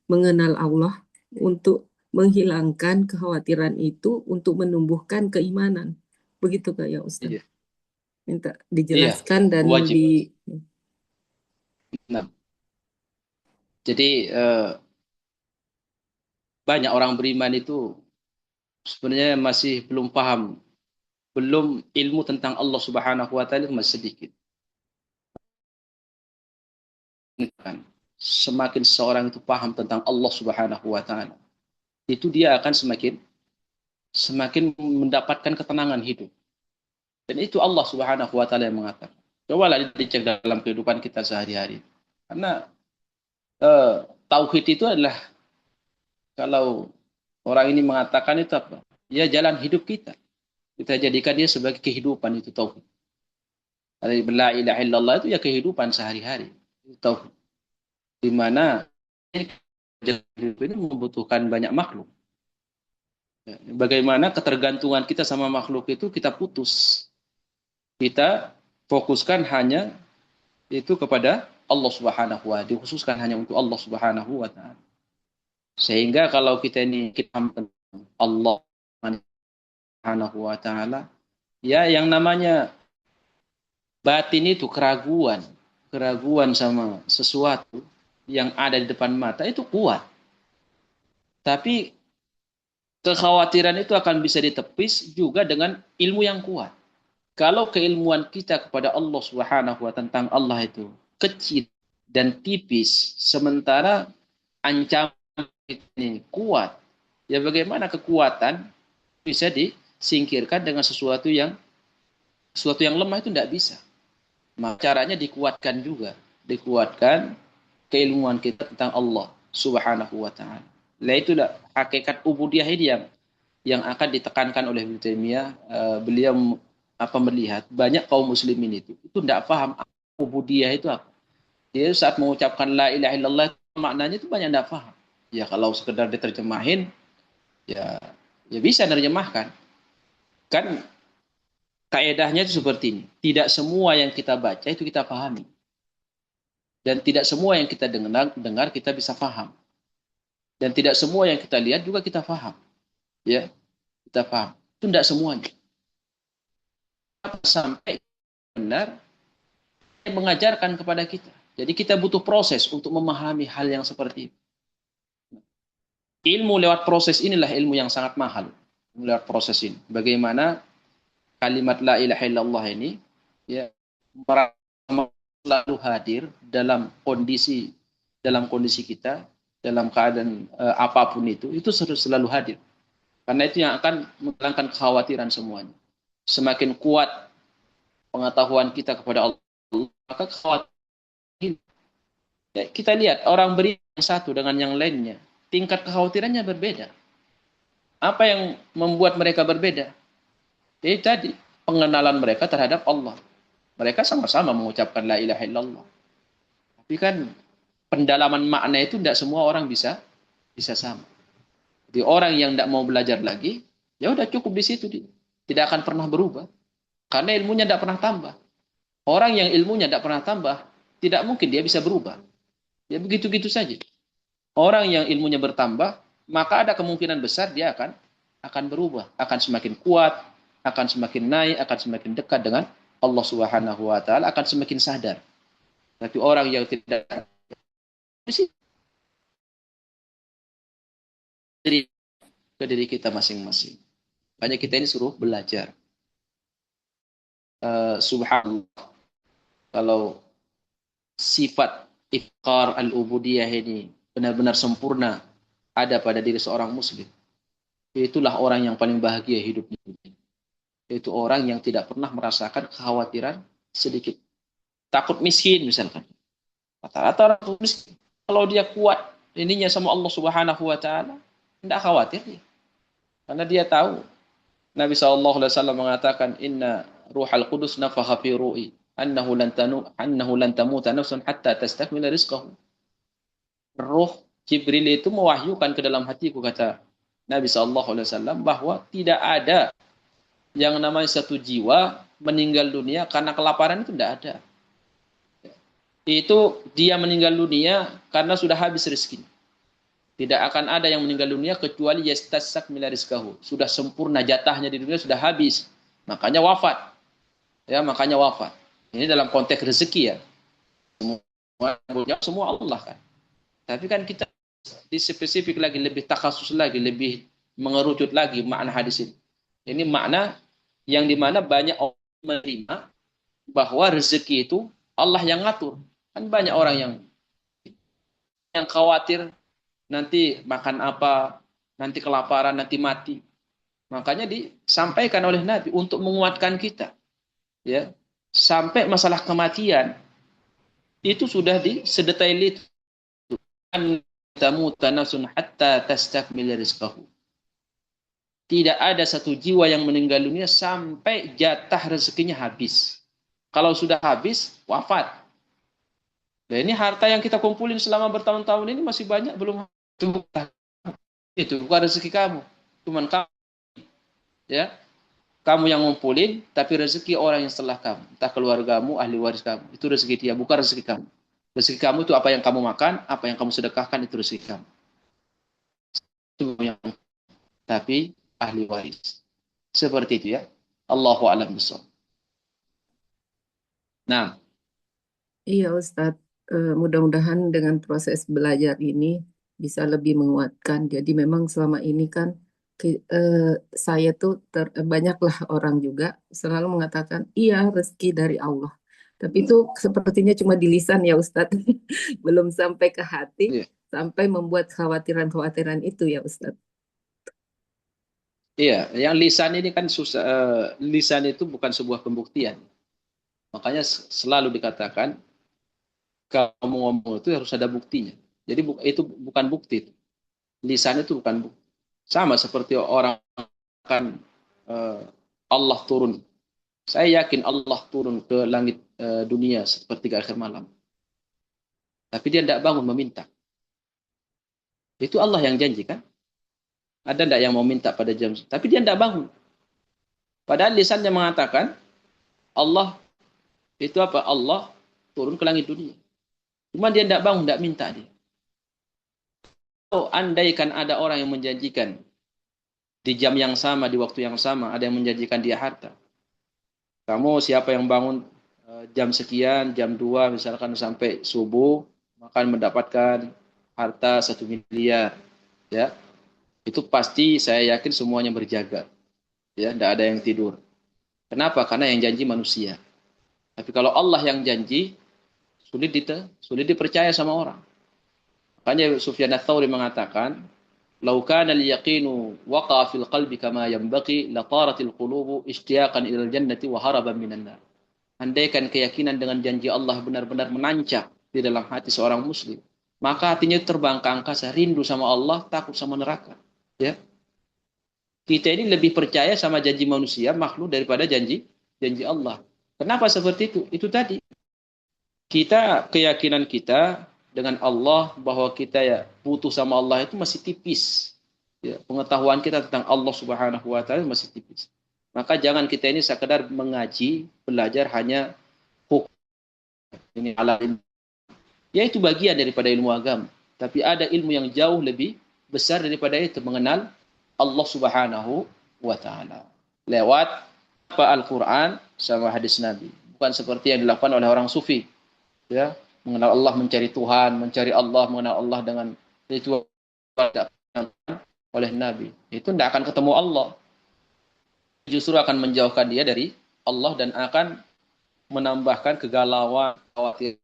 mengenal Allah untuk menghilangkan kekhawatiran itu untuk menumbuhkan keimanan. Begitu Kak ya Ustadz? Iya. Minta Iya, dijelaskan dan wajib. di Nah, jadi banyak orang beriman itu sebenarnya masih belum paham, belum ilmu tentang Allah Subhanahu wa taala masih sedikit. Semakin seorang itu paham tentang Allah Subhanahu wa taala, itu dia akan semakin mendapatkan ketenangan hidup. Dan itu Allah Subhanahu wa taala yang mengatakan. Cobalah dicek dalam kehidupan kita sehari-hari. Karena tauhid itu adalah, kalau orang ini mengatakan itu apa? Ya jalan hidup kita. Kita jadikan dia sebagai kehidupan, itu tauhid. La ilaha illallah itu ya kehidupan sehari-hari. Itu tauhid. Di mana jalan hidup ini membutuhkan banyak makhluk. Bagaimana ketergantungan kita sama makhluk itu kita putus. Kita fokuskan hanya itu kepada Allah Subhanahu wa taala, dikhususkan hanya untuk Allah Subhanahu wa taala. Sehingga kalau kita ini kita tentang Allah Subhanahu wa taala, ya yang namanya batin itu keraguan sama sesuatu yang ada di depan mata itu kuat. Tapi kekhawatiran itu akan bisa ditepis juga dengan ilmu yang kuat. Kalau keilmuan kita kepada Allah Subhanahu wa tentang Allah itu kecil dan tipis, sementara ancaman ini kuat, ya bagaimana kekuatan bisa disingkirkan dengan sesuatu yang lemah itu tidak bisa. Maka caranya dikuatkan juga, dikuatkan keilmuan kita tentang Allah Subhanahu wa taala. Nah itulah hakikat ubudiyah ini yang akan ditekankan oleh Ibnu Taimiyah. Beliau melihat banyak kaum muslimin itu tidak paham ubudiyah itu apa. Dia saat mengucapkan la ilaha illallah maknanya itu banyak tidak paham. Ya kalau sekedar diterjemahin ya ya bisa nerjemahkan. Kan kaedahnya itu seperti ini. Tidak semua yang kita baca itu kita pahami. Dan tidak semua yang kita dengar kita bisa paham. Dan tidak semua yang kita lihat juga kita paham. Ya, kita paham. Itu tidak semuanya. Sampai benar mengajarkan kepada kita. Jadi kita butuh proses untuk memahami hal yang seperti itu. Ilmu lewat proses inilah ilmu yang sangat mahal. Lewat proses ini. Bagaimana kalimat la ilaha illallah ini ya selalu hadir dalam kondisi kita, dalam keadaan apapun itu selalu hadir. Karena itu yang akan menghilangkan kekhawatiran semuanya. Semakin kuat pengetahuan kita kepada Allah, maka kekhawatiran. Ya, kita lihat orang beriman yang satu dengan yang lainnya, tingkat kekhawatirannya berbeda. Apa yang membuat mereka berbeda? Jadi tadi pengenalan mereka terhadap Allah. Mereka sama-sama mengucapkan la ilaha illallah. Tapi kan pendalaman makna itu tidak semua orang bisa sama. Jadi orang yang tidak mau belajar lagi, ya udah cukup di situ, tidak akan pernah berubah karena ilmunya tidak pernah tambah. Orang yang ilmunya tidak pernah tambah, tidak mungkin dia bisa berubah. Ya begitu-gitu saja. Orang yang ilmunya bertambah, maka ada kemungkinan besar dia akan berubah, akan semakin kuat, akan semakin naik, akan semakin dekat dengan Allah Subhanahu wa taala, akan semakin sadar. Tapi orang yang tidak ke diri kita masing-masing. Makanya kita ini suruh belajar. Subhanallah. Kalau sifat ifqar al-ubudiyah ini benar-benar sempurna ada pada diri seorang muslim, itulah orang yang paling bahagia hidupnya. Itu orang yang tidak pernah merasakan kekhawatiran sedikit. Takut miskin misalkan. Rata-rata orang miskin. Kalau dia kuat ininya sama Allah Subhanahu wa taala, tidak khawatir dia. Karena dia tahu Nabi SAW mengatakan inna ruhal qudus nafakha fi ru'i annahu lan tamuta nafsun hatta tastakmila rizqahu. Ruh Jibril itu mewahyukan ke dalam hatiku, kata Nabi SAW, bahwa tidak ada yang namanya satu jiwa meninggal dunia karena kelaparan, itu tidak ada. Itu dia meninggal dunia karena sudah habis rezeki. Tidak akan ada yang meninggal dunia kecuali yastasakmila rizqahu. Sudah sempurna jatahnya di dunia, sudah habis. Makanya wafat. Ya, makanya wafat. Ini dalam konteks rezeki ya. Semua Allah kan. Tapi kan kita di spesifik lagi, lebih takhasus lagi, lebih mengerucut lagi makna hadis ini. Ini makna yang dimana banyak orang menerima bahwa rezeki itu Allah yang ngatur. Kan banyak orang yang khawatir nanti makan apa, nanti kelaparan, nanti mati. Makanya disampaikan oleh Nabi untuk menguatkan kita. Ya, sampai masalah kematian itu sudah sedetail itu. Tamuta nafsun hatta tastakmila rizqahu. Tidak ada satu jiwa yang meninggal dunia sampai jatah rezekinya habis. Kalau sudah habis, wafat. Nah, ini harta yang kita kumpulin selama bertahun-tahun ini masih banyak belum. Itu bukan rezeki kamu, cuman kamu, ya, kamu yang ngumpulin, tapi rezeki orang yang setelah kamu, entah keluargamu, ahli waris kamu, itu rezeki dia, bukan rezeki kamu. Rezeki kamu itu apa yang kamu makan, apa yang kamu sedekahkan, itu rezeki kamu. Itu yang, tapi ahli waris. Seperti itu ya. Allahu a'lam bishawab. Nah, Iya Ustadz, mudah-mudahan dengan proses belajar ini bisa lebih menguatkan. Jadi memang selama ini kan saya tuh banyaklah orang juga selalu mengatakan iya rezeki dari Allah. Tapi itu sepertinya cuma di lisan ya Ustadz, belum sampai ke hati, iya. sampai membuat khawatiran-khawatiran itu ya Ustadz. Iya, yang lisan ini kan susah. Lisan itu bukan sebuah pembuktian. Makanya selalu dikatakan kamu ngomong itu harus ada buktinya. Jadi itu bukan bukti. Lisan itu bukan bukti. Sama seperti orang akan Allah turun. Saya yakin Allah turun ke langit dunia seperti akhir malam. tapi dia tidak bangun meminta. Itu Allah yang janji kan? Ada tidak yang mau minta pada jam, tapi dia tidak bangun. Padahal lisannya mengatakan Allah itu apa? Allah turun ke langit dunia. Cuma dia tidak bangun, tidak minta dia. Oh, andaikan ada orang yang menjanjikan di jam yang sama, di waktu yang sama, ada yang menjanjikan dia harta. Kamu siapa yang bangun jam sekian, jam 2 misalkan sampai subuh, akan mendapatkan harta 1 miliar. Ya, itu pasti saya yakin semuanya berjaga. Ya, tidak ada yang tidur. Kenapa? Karena yang janji manusia. Tapi kalau Allah yang janji, sulit dipercaya sama orang. Makanya Sufyan ats-Tsauri mengatakan, "Lau kana al-yaqinu waqa'a fil qalbi kama yanbaghi, la taratil qulubu ishtiyaqan ila al-jannati wa haraban minan nar." Andaikan keyakinan dengan janji Allah benar-benar menancap di dalam hati seorang muslim, maka hatinya terbang ke angkasa, rindu sama Allah, takut sama neraka. Ya. Kita ini lebih percaya sama janji manusia, makhluk, daripada janji Allah. Kenapa seperti itu? Itu tadi. Keyakinan kita dengan Allah bahwa kita ya butuh sama Allah itu masih tipis. Ya, pengetahuan kita tentang Allah Subhanahu wa taala masih tipis. Maka jangan kita ini sekedar mengaji, belajar hanya hukum ini alam. Ya itu bagian daripada ilmu agama. Tapi ada ilmu yang jauh lebih besar daripada itu, mengenal Allah Subhanahu wa taala. Lewat Al-Qur'an sama hadis Nabi. Bukan seperti yang dilakukan oleh orang sufi. Ya, mengenal Allah, mencari Tuhan, mencari Allah, mengenal Allah dengan ritual oleh Nabi. Itu tidak akan ketemu Allah. Justru akan menjauhkan dia dari Allah dan akan menambahkan kegalauan, khawatir.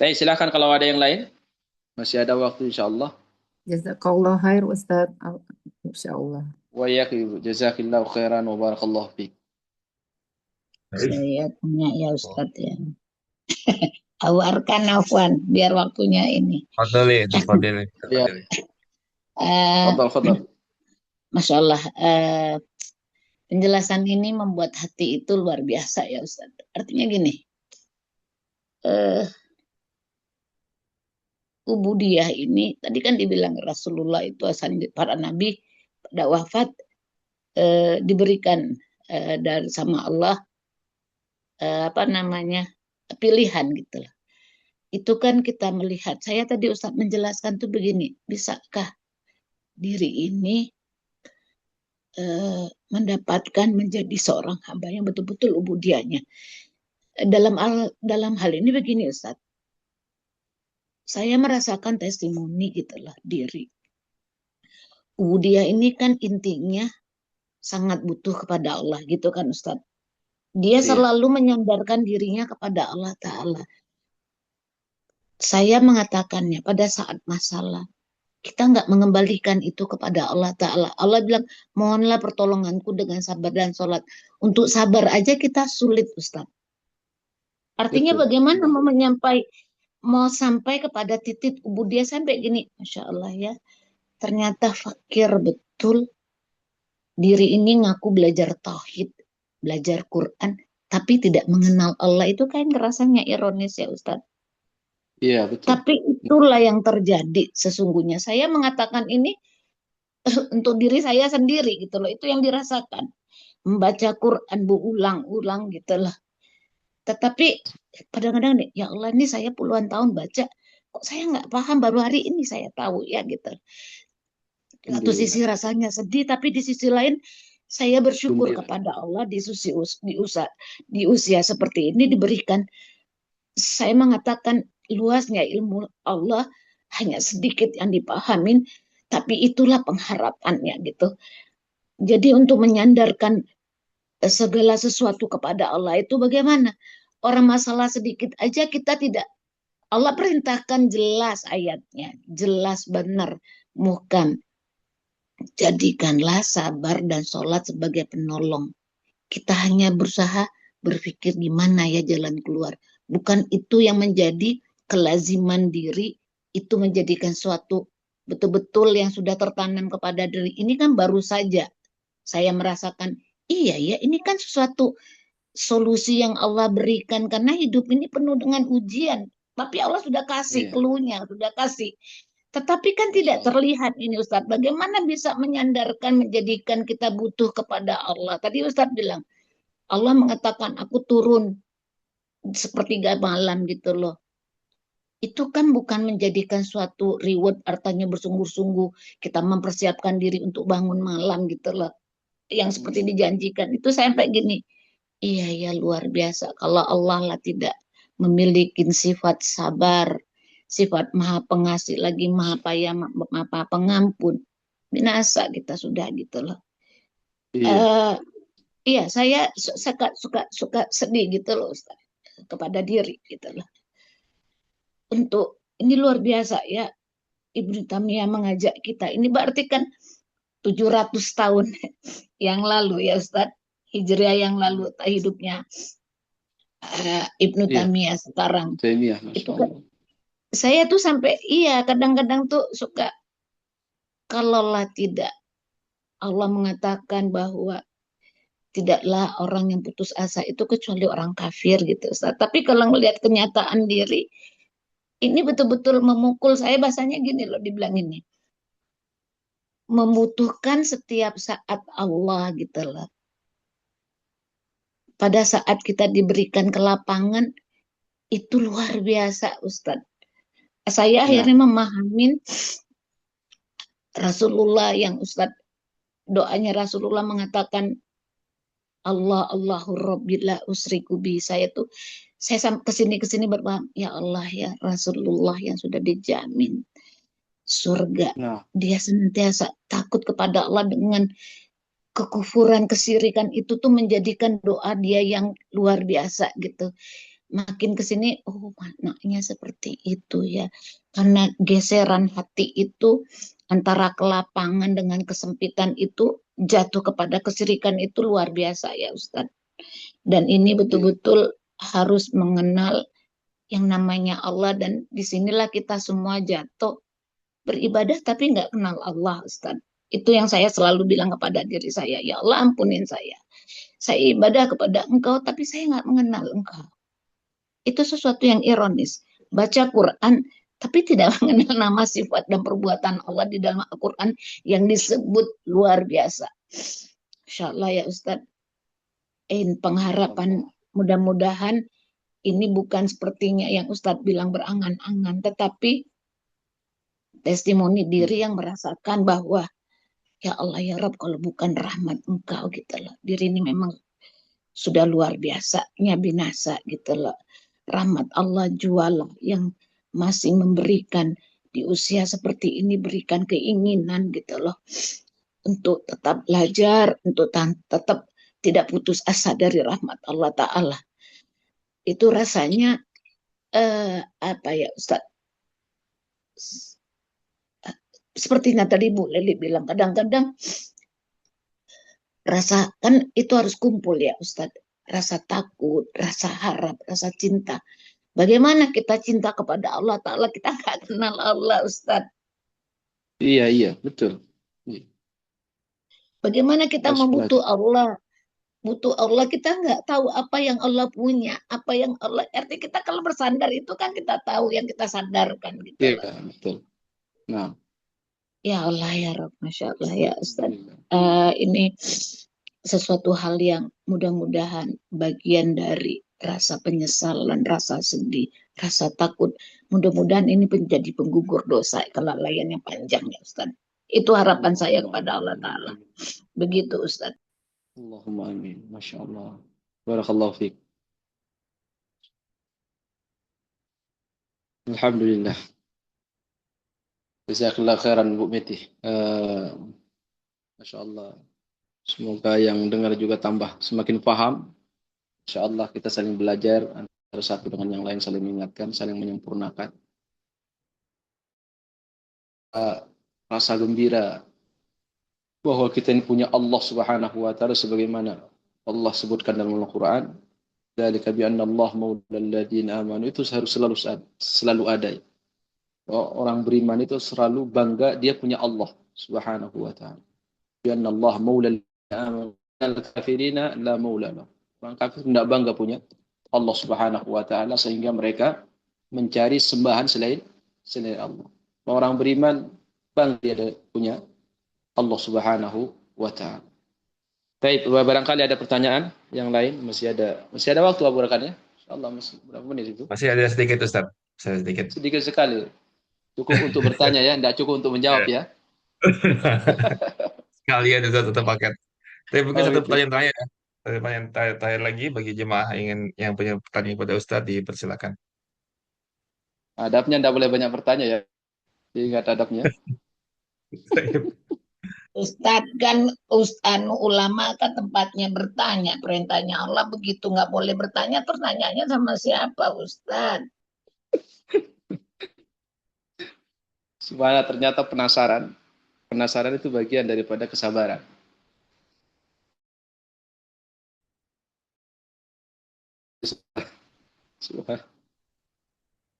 Tapi silakan kalau ada yang lain, masih ada waktu insyaallah. Jazakallah khair Ustaz. Insyaallah. Wa iyyakum, jazakillahu khairan wa barakallahu fiik. Saya tanya ya Ustaz ya. Awarkan Afwan biar waktunya ini. Fadli. Ya, fadal. Masya Allah, penjelasan ini membuat hati itu luar biasa ya Ustaz. Artinya gini, ubudiyah ini tadi kan dibilang Rasulullah itu asalnya para nabi pada wafat diberikan dari sama Allah pilihan gitu lah. Itu kan kita melihat, saya tadi Ustaz menjelaskan tuh begini, bisakah diri ini mendapatkan menjadi seorang hamba yang betul-betul ubudiyahnya. Dalam hal ini begini Ustaz, saya merasakan testimoni gitulah diri. Ubudiyah ini kan intinya sangat butuh kepada Allah gitu kan Ustaz. Dia selalu menyandarkan dirinya kepada Allah Ta'ala. Saya mengatakannya pada saat masalah, kita nggak mengembalikan itu kepada Allah Ta'ala. Allah bilang, mohonlah pertolonganku dengan sabar dan sholat. Untuk sabar aja kita sulit, Ustaz. Artinya bagaimana mau sampai kepada titik ubudiyah sampai gini. Masya Allah ya, ternyata fakir betul. Diri ini ngaku belajar tauhid, belajar Quran, tapi tidak mengenal Allah. Itu kan rasanya ironis ya Ustaz. Iya, betul. Tapi itulah yang terjadi sesungguhnya. Saya mengatakan ini untuk diri saya sendiri gitu loh. Itu yang dirasakan. Membaca Quran berulang-ulang gitu loh. Tetapi kadang-kadang nih, ya Allah ini saya puluhan tahun baca. Kok saya nggak paham, baru hari ini saya tahu ya gitu. Satu sisi rasanya sedih, tapi di sisi lain saya bersyukur kepada Allah di usia seperti ini diberikan. Saya mengatakan luasnya ilmu Allah hanya sedikit yang dipahamin, tapi itulah pengharapannya gitu. Jadi untuk menyandarkan segala sesuatu kepada Allah itu bagaimana? Orang masalah sedikit aja kita tidak. Allah perintahkan jelas ayatnya, jelas benar, muhkam. Jadikanlah sabar dan sholat sebagai penolong. Kita hanya berusaha berpikir gimana ya jalan keluar. Bukan itu yang menjadi kelaziman diri, itu menjadikan suatu betul-betul yang sudah tertanam kepada diri. Ini kan baru saja saya merasakan Iya ya, ini kan sesuatu solusi yang Allah berikan karena hidup ini penuh dengan ujian. Tapi Allah sudah kasih Iya, clue-nya, sudah kasih. Tetapi kan Masya tidak Allah. terlihat ini Ustadz. Bagaimana bisa menyandarkan, menjadikan kita butuh kepada Allah? Tadi Ustadz bilang, Allah mengatakan aku turun sepertiga malam gitu loh. Itu kan bukan menjadikan suatu reward, artinya bersungguh-sungguh kita mempersiapkan diri untuk bangun malam gitu loh. Yang seperti dijanjikan. Itu sampai gini, iya ya luar biasa. Kalau Allah lah tidak memiliki sifat sabar, sifat maha pengasih lagi maha maha pengampun, binasa kita sudah gitu loh. Iya, Iya, saya suka sedih gitu loh Ustaz, kepada diri gitu loh. Untuk ini luar biasa ya, Ibnu Taimiyah mengajak kita. Ini berarti kan 700 tahun yang lalu ya Ustaz, Hijriah yang lalu hidupnya Ibnu iya. Taimiyah sekarang. Taimiyah, Masya Itu kan Allah. saya tuh sampai iya kadang-kadang tuh suka kalaulah tidak Allah mengatakan bahwa tidaklah orang yang putus asa itu kecuali orang kafir gitu Ustaz. Tapi kalau melihat kenyataan diri ini betul-betul memukul saya, bahasanya gini loh dibilang ini. Membutuhkan setiap saat Allah gitu loh. Pada saat kita diberikan kelapangan itu luar biasa Ustaz. Saya Nah, akhirnya memahami Rasulullah yang Ustaz, doanya Rasulullah mengatakan Allahu Rabbi la usriku bi. Saya kesini berpaham ya Allah ya Rasulullah yang sudah dijamin surga. nah, Dia senantiasa takut kepada Allah dengan kekufuran, kesirikan itu tuh menjadikan doa dia yang luar biasa gitu. Makin kesini, oh maknanya seperti itu ya. Karena geseran hati itu antara kelapangan dengan kesempitan itu jatuh kepada kesirikan itu luar biasa ya Ustadz. Dan ini iya, betul-betul harus mengenal yang namanya Allah dan disinilah kita semua jatuh beribadah tapi nggak kenal Allah Ustaz. Itu yang saya selalu bilang kepada diri saya, ya Allah ampunin saya. Saya ibadah kepada engkau tapi saya nggak mengenal engkau. Itu sesuatu yang ironis. Baca Quran tapi tidak mengenal nama sifat dan perbuatan Allah di dalam Al-Quran yang disebut luar biasa. Insya Allah ya Ustaz. Pengharapan mudah-mudahan ini bukan sepertinya yang Ustadz bilang berangan-angan, tetapi testimoni diri yang merasakan bahwa ya Allah ya Rabb kalau bukan rahmat engkau gitu loh. Diri ini memang sudah luar biasanya binasa gitu loh. Rahmat Allah jualah yang masih memberikan di usia seperti ini, berikan keinginan gitu loh. Untuk tetap belajar, untuk tetap tidak putus asa dari rahmat Allah Ta'ala. Itu rasanya apa ya Ustaz? Sepertinya tadi Bu Leli bilang, kadang-kadang rasa kan itu harus kumpul ya Ustadz. Rasa takut, rasa harap, rasa cinta. Bagaimana kita cinta kepada Allah Ta'ala, kita nggak kenal Allah Ustadz. iya, betul. Iya, Bagaimana kita saya sepakat. butuh Allah, kita nggak tahu apa yang Allah punya, apa yang Allah, arti kita kalau bersandar itu kan kita tahu yang kita sandarkan gitu loh. Iya, betul. Nah, Ya Allah ya Rabb, Masya Allah ya Ustadz. Alhamdulillah. Ini sesuatu hal yang mudah-mudahan bagian dari rasa penyesalan, rasa sedih, rasa takut. Mudah-mudahan ini menjadi penggugur dosa kelalaian yang panjang ya Ustaz. Itu harapan saya kepada Allah Ta'ala. Begitu Ustaz. Allahumma amin. Masya Allah. Barakallahu fiik. Alhamdulillah. Jazakallah khairan Bu Meti. Masya Allah. Semoga yang dengar juga tambah semakin paham. Insya Allah kita saling belajar antara satu dengan yang lain, saling mengingatkan, saling menyempurnakan. Rasa gembira bahwa kita ini punya Allah Subhanahu wa taala sebagaimana Allah sebutkan dalam Al-Qur'an, dzalika bi anna Allah maulal ladzina amanu, itu harus selalu ada. Orang beriman itu selalu bangga dia punya Allah Subhanahu wa taala. Bi anna Allah maulal ladzina amanu al-kafirina la maula lahum. Orang kafir tidak bangga punya Allah Subhanahu wa taala sehingga mereka mencari sembahan selain Allah. Orang beriman bangga dia punya Allah Subhanahu wa taala. Baik, barangkali ada pertanyaan yang lain, masih ada waktu Abu Rakan ya? Insyaallah masih berapa menit itu? Masih ada sedikit Ustaz. Saya sedikit. Sedikit sekali. Cukup untuk bertanya ya, tidak cukup untuk menjawab ya. Sekalian Ustaz tetap paket. Tapi mungkin Oh satu itu. pertanyaan terakhir ya. Pertanyaan terakhir lagi bagi jemaah yang punya pertanyaan kepada Ustaz dipersilakan. Adabnya tidak boleh banyak bertanya ya. Ingat adabnya. Ustadz kan ulama kan tempatnya bertanya, perintahnya Allah begitu, nggak boleh bertanya, terus nanyanya sama siapa Ustadz? Sebenarnya ternyata penasaran. Penasaran itu bagian daripada kesabaran.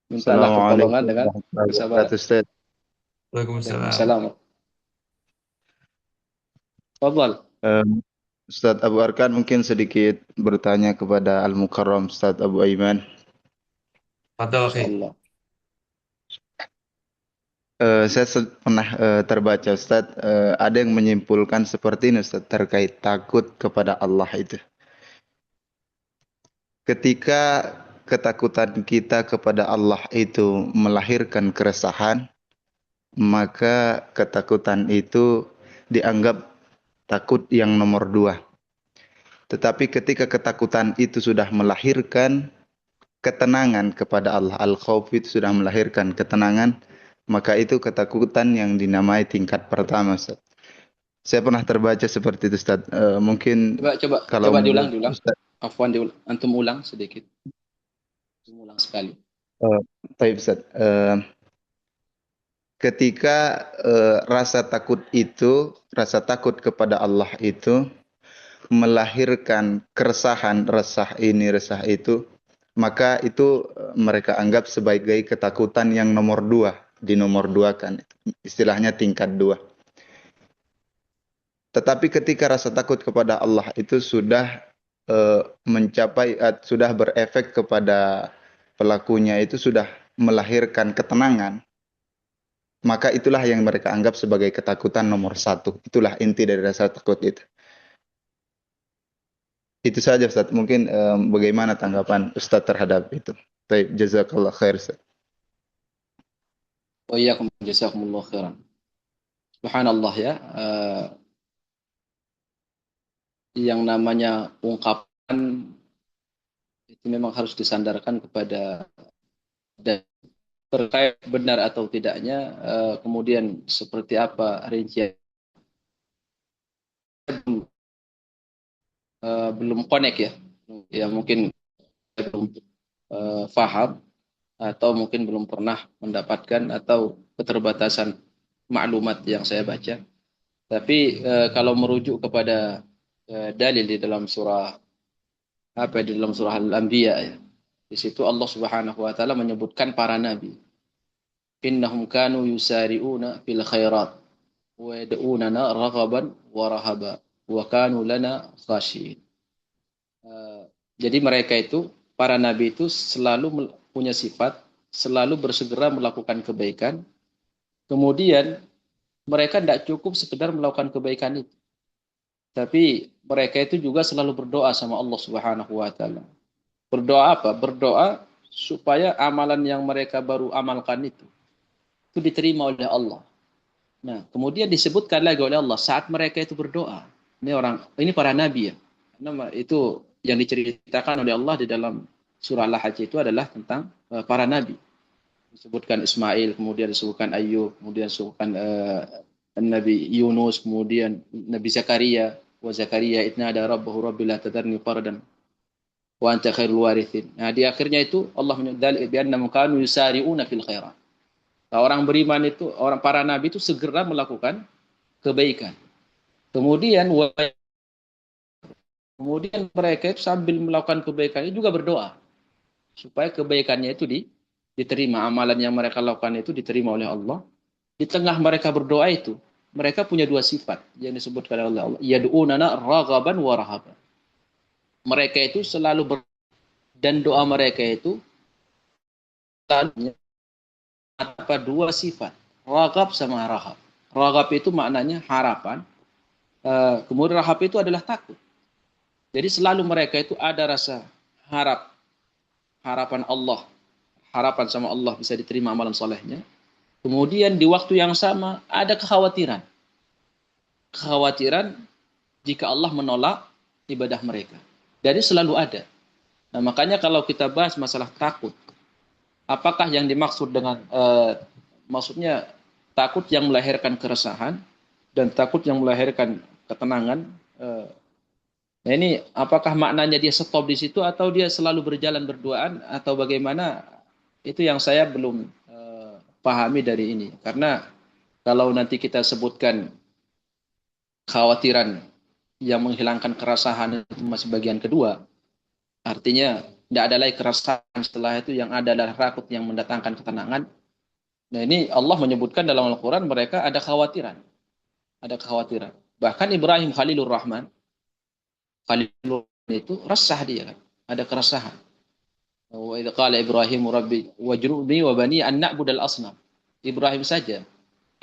Mintalah pertolongan Assalamualaikum dengan warahmatullahi kesabaran. wabarakatuh, Ustaz. Waalaikumsalam. Waalaikumsalam. Fadhal. Ustaz Abu Arkan mungkin sedikit bertanya kepada Al-Mukarram Ustaz Abu Aiman. Fadal, akhi. Insyaallah. Saya pernah terbaca Ustaz, ada yang menyimpulkan seperti ini Ustaz terkait takut kepada Allah itu. Ketika ketakutan kita kepada Allah itu melahirkan keresahan, maka ketakutan itu dianggap takut yang nomor 2. Tetapi ketika ketakutan itu sudah melahirkan ketenangan kepada Allah, al-khauf itu sudah melahirkan ketenangan, maka itu ketakutan yang dinamai tingkat pertama, Ustaz. Saya pernah terbaca seperti itu, Ustaz. Mungkin Coba diulang. Ustaz. Afwan, antum ulang sedikit. Ulang sekali. Baik, Ustaz. Ketika rasa takut kepada Allah itu melahirkan keresahan, resah ini, resah itu, maka itu mereka anggap sebagai ketakutan yang nomor 2, dinomor-duakan. Istilahnya tingkat 2. Tetapi ketika rasa takut kepada Allah itu sudah sudah berefek kepada pelakunya, itu sudah melahirkan ketenangan, maka itulah yang mereka anggap sebagai ketakutan nomor 1. Itulah inti dari rasa takut itu. Itu saja Ustaz. Mungkin bagaimana tanggapan Ustaz terhadap itu? Baik, jazakallah khair Ustaz. Wa iyyakum jazakumullah khairan. Subhanallah ya. Yang namanya ungkapan itu memang harus disandarkan kepada dan terkait benar atau tidaknya, kemudian seperti apa rincian, belum connect ya mungkin belum faham atau mungkin belum pernah mendapatkan atau keterbatasan maklumat yang saya baca. Tapi kalau merujuk kepada dalil di dalam surah Al-Anbiya ya. Di situ Allah Subhanahu wa taala menyebutkan para nabi. Innahum kanu yusari'una fil khairat wa yad'unana raghaban wa rahaba wa kanu lana khashi'in. Jadi mereka itu, para nabi itu selalu punya sifat selalu bersegera melakukan kebaikan. Kemudian mereka tidak cukup sekedar melakukan kebaikan itu, tapi mereka itu juga selalu berdoa sama Allah Subhanahu wa taala. Berdoa apa? Berdoa supaya amalan yang mereka baru amalkan itu diterima oleh Allah. Nah, kemudian disebutkan lagi oleh Allah saat mereka itu berdoa. Ini para nabi ya. Nama itu yang diceritakan oleh Allah di dalam surah Al-Hajj itu adalah tentang para nabi. Disebutkan Ismail, kemudian disebutkan Ayyub, kemudian disebutkan Nabi Yunus, kemudian Nabi Zakaria, wa Zakaria idnada rabbahu rabbi la tadarni fardan wa anta khairul warithin. Nah, di akhirnya itu Allah menyebut bi annahum kanu yusari'una fil khairat. Nah, orang beriman itu, para nabi itu segera melakukan kebaikan. Kemudian mereka itu sambil melakukan kebaikan itu juga berdoa supaya kebaikannya itu diterima, amalan yang mereka lakukan itu diterima oleh Allah. Di tengah mereka berdoa itu, mereka punya dua sifat yang disebutkan oleh Allah. Yad'unana raghaban wa rahaban. Mereka itu selalu dan doa mereka itu apa dua sifat, raghab sama rahab. Raghab itu maknanya harapan, kemudian rahab itu adalah takut. Jadi selalu mereka itu ada rasa harapan Allah, harapan sama Allah bisa diterima amalan solehnya. Kemudian di waktu yang sama ada kekhawatiran jika Allah menolak ibadah mereka. Jadi selalu ada. Nah, makanya kalau kita bahas masalah takut, apakah yang dimaksud dengan maksudnya takut yang melahirkan keresahan dan takut yang melahirkan ketenangan? Nah ini apakah maknanya dia stop di situ atau dia selalu berjalan berduaan atau bagaimana? Itu yang saya belum pahami dari ini. Karena kalau nanti kita sebutkan kekhawatiran yang menghilangkan keresahan itu masih bagian kedua, artinya tidak ada lagi keresahan, setelah itu yang ada adalah takut yang mendatangkan ketenangan. Nah ini Allah menyebutkan dalam Al-Quran mereka ada kekhawatiran. Bahkan Ibrahim Khalilur Rahman itu resah dia kan, ada keresahan. Wa idza qala Ibrahim rabbi wajrubni wa bani an na'budal asnam. Ibrahim saja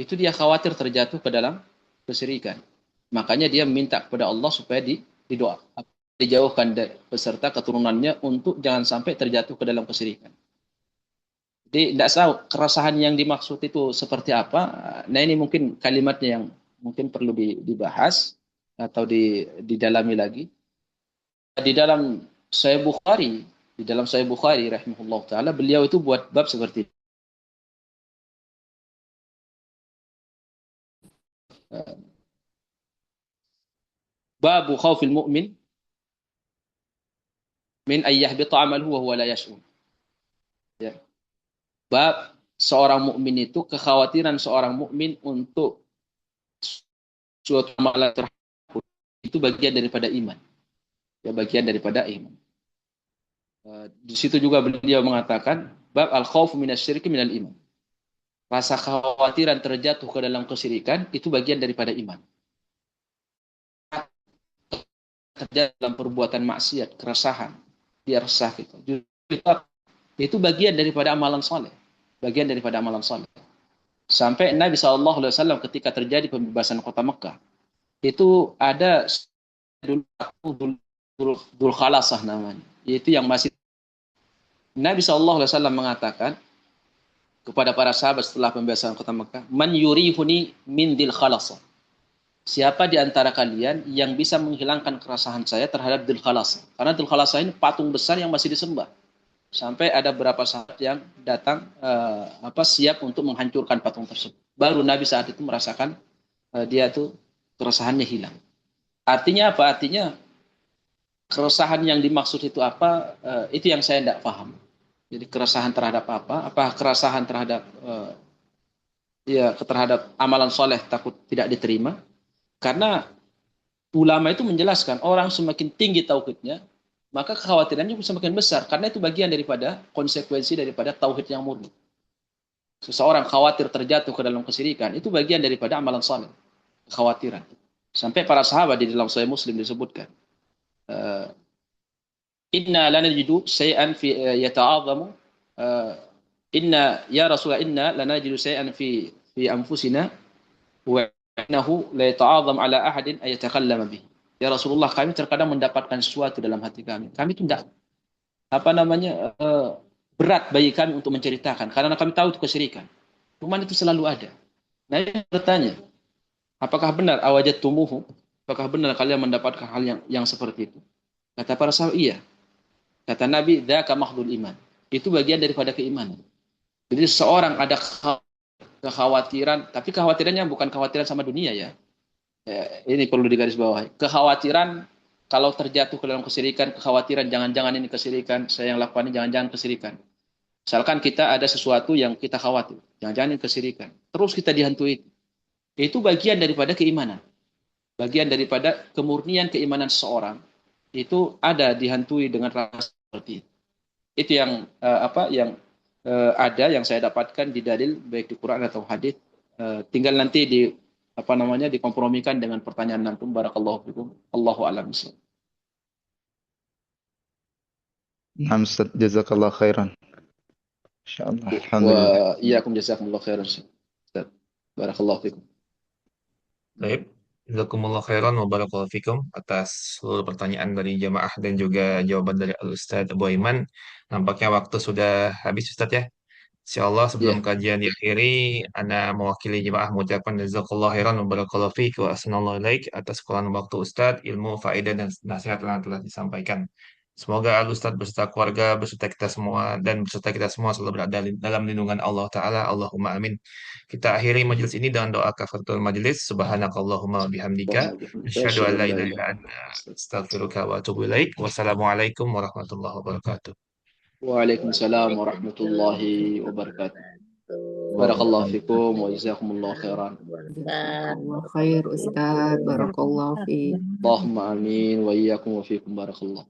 itu dia khawatir terjatuh ke dalam kesyirikan. Makanya dia minta kepada Allah supaya didoa, dijauhkan beserta keturunannya untuk jangan sampai terjatuh ke dalam kesyirikan. Jadi tidak tahu keresahan yang dimaksud itu seperti apa. Nah ini mungkin kalimatnya yang mungkin perlu dibahas atau didalami lagi. Di dalam Sahih Bukhari rahimahullah taala beliau itu buat bab seperti ini. Babu khaufil mu'min min ayyahbita amaluhu wa huwa la yash'ur. Ya. Bab seorang mukmin itu, kekhawatiran seorang mukmin untuk suatu amalan terhapus itu bagian daripada iman. Ya, bagian daripada iman. Di situ juga beliau mengatakan bab al-khauf minasyirki minal iman. Rasa kekhawatiran terjatuh ke dalam kesyirikan itu bagian daripada iman. Terjadi dalam perbuatan maksiat, keresahan, dia resah gitu. Itu bagian daripada amalan soleh. Sampai Nabi SAW ketika terjadi pembebasan kota Mekah, itu ada Dzul Khalasah namanya. Yaitu yang masih Nabi SAW mengatakan kepada para sahabat setelah pembebasan kota Mekah, man yurihuni min Dzul Khalasah. Siapa di antara kalian yang bisa menghilangkan keresahan saya terhadap Dzul Khalasah? Karena Dzul Khalasah ini patung besar yang masih disembah. Sampai ada beberapa sahabat yang datang siap untuk menghancurkan patung tersebut. Baru Nabi saat itu merasakan dia tuh keresahannya hilang. Artinya apa? Artinya keresahan yang dimaksud itu apa? Itu yang saya tidak paham. Jadi keresahan terhadap apa? Apa keresahan terhadap terhadap amalan soleh takut tidak diterima? Karena ulama itu menjelaskan orang semakin tinggi tauhidnya, maka kekhawatirannya semakin besar. Karena itu bagian daripada konsekuensi daripada tauhid yang murni. Seseorang khawatir terjatuh ke dalam kesyirikan, itu bagian daripada amalan soleh. Kekhawatiran. Sampai para sahabat di dalam Sahih Muslim disebutkan, inna lanajidu shay'an fi yata'adhamu inna ya Rasulullah inna lanajidu shay'an fi anfusina wa innahu la yata'adham ala ahadin ay yatakallama bihi. Ya Rasulullah, kami terkadang mendapatkan sesuatu dalam hati kami. Kami itu tidak berat bagi kami untuk menceritakan karena kami tahu itu kesyirikan. Cuman itu selalu ada. Nah, ini bertanya, apakah benar awajadtumuhu? Apakah benar kalian mendapatkan hal yang seperti itu? Kata para sahabat, iya. Kata Nabi, dzaka mahdul iman. Itu bagian daripada keimanan. Jadi seorang ada kekhawatiran, tapi kekhawatirannya bukan kekhawatiran sama dunia ya. Ini perlu digarisbawahi. Kekhawatiran kalau terjatuh ke dalam kesyirikan, kekhawatiran jangan-jangan ini kesyirikan, saya yang lakukan ini jangan-jangan kesyirikan. Misalkan kita ada sesuatu yang kita khawatir, jangan-jangan ini kesyirikan. Terus kita dihantui. Itu bagian daripada keimanan. Bagian daripada kemurnian keimanan seseorang. Itu ada dihantui dengan rasa seperti itu. Itu yang ada yang saya dapatkan di dalil baik di Quran atau hadis. Tinggal nanti dikompromikan dengan pertanyaan antum. Barakallahu fikum. Allahu a'lam bishawab. Naam Ustaz, jazakallah khairan. Insyaallah. Wa Alhamdulillah. iyyakum jazakumullah khairan. Ustaz. Barakallahu fikum. Baik, jazakumullah khairan wa barakallahu fikum atas seluruh pertanyaan dari jamaah dan juga jawaban dari Al-Ustadz Abu Aiman. Nampaknya waktu sudah habis Ustadz ya. Insyaallah sebelum Ya. kajian diakhiri, Ana mewakili jemaah mengucapkan jazakallahu khairan wa barakallahu fiik wa ahsanallahu ilaik atas kekurangan waktu Ustadz, ilmu, faedah dan nasihat yang telah disampaikan. Semoga Al-Ustadz beserta keluarga, beserta kita semua dan beserta kita semua selalu berada dalam lindungan Allah Ta'ala. Allahumma amin. Kita akhiri majelis ini dengan doa kafaratul majelis. Subhanakallahumma wa bihamdika. Allahumma bihamdika Asyhadu an asyhadu an la la ilaha illa ilaha anta. illa anta. Astaghfiruka wa atubu ilaik. Wassalamualaikum warahmatullahi wabarakatuh. Waalaikumsalam warahmatullahi wabarakatuh. Barakallahu fikum wa jazakumullah khairan. Jazakallah khair Ustaz. Barakallahu fiik. Allahumma amin wa iyyakum wa fikum barakallah.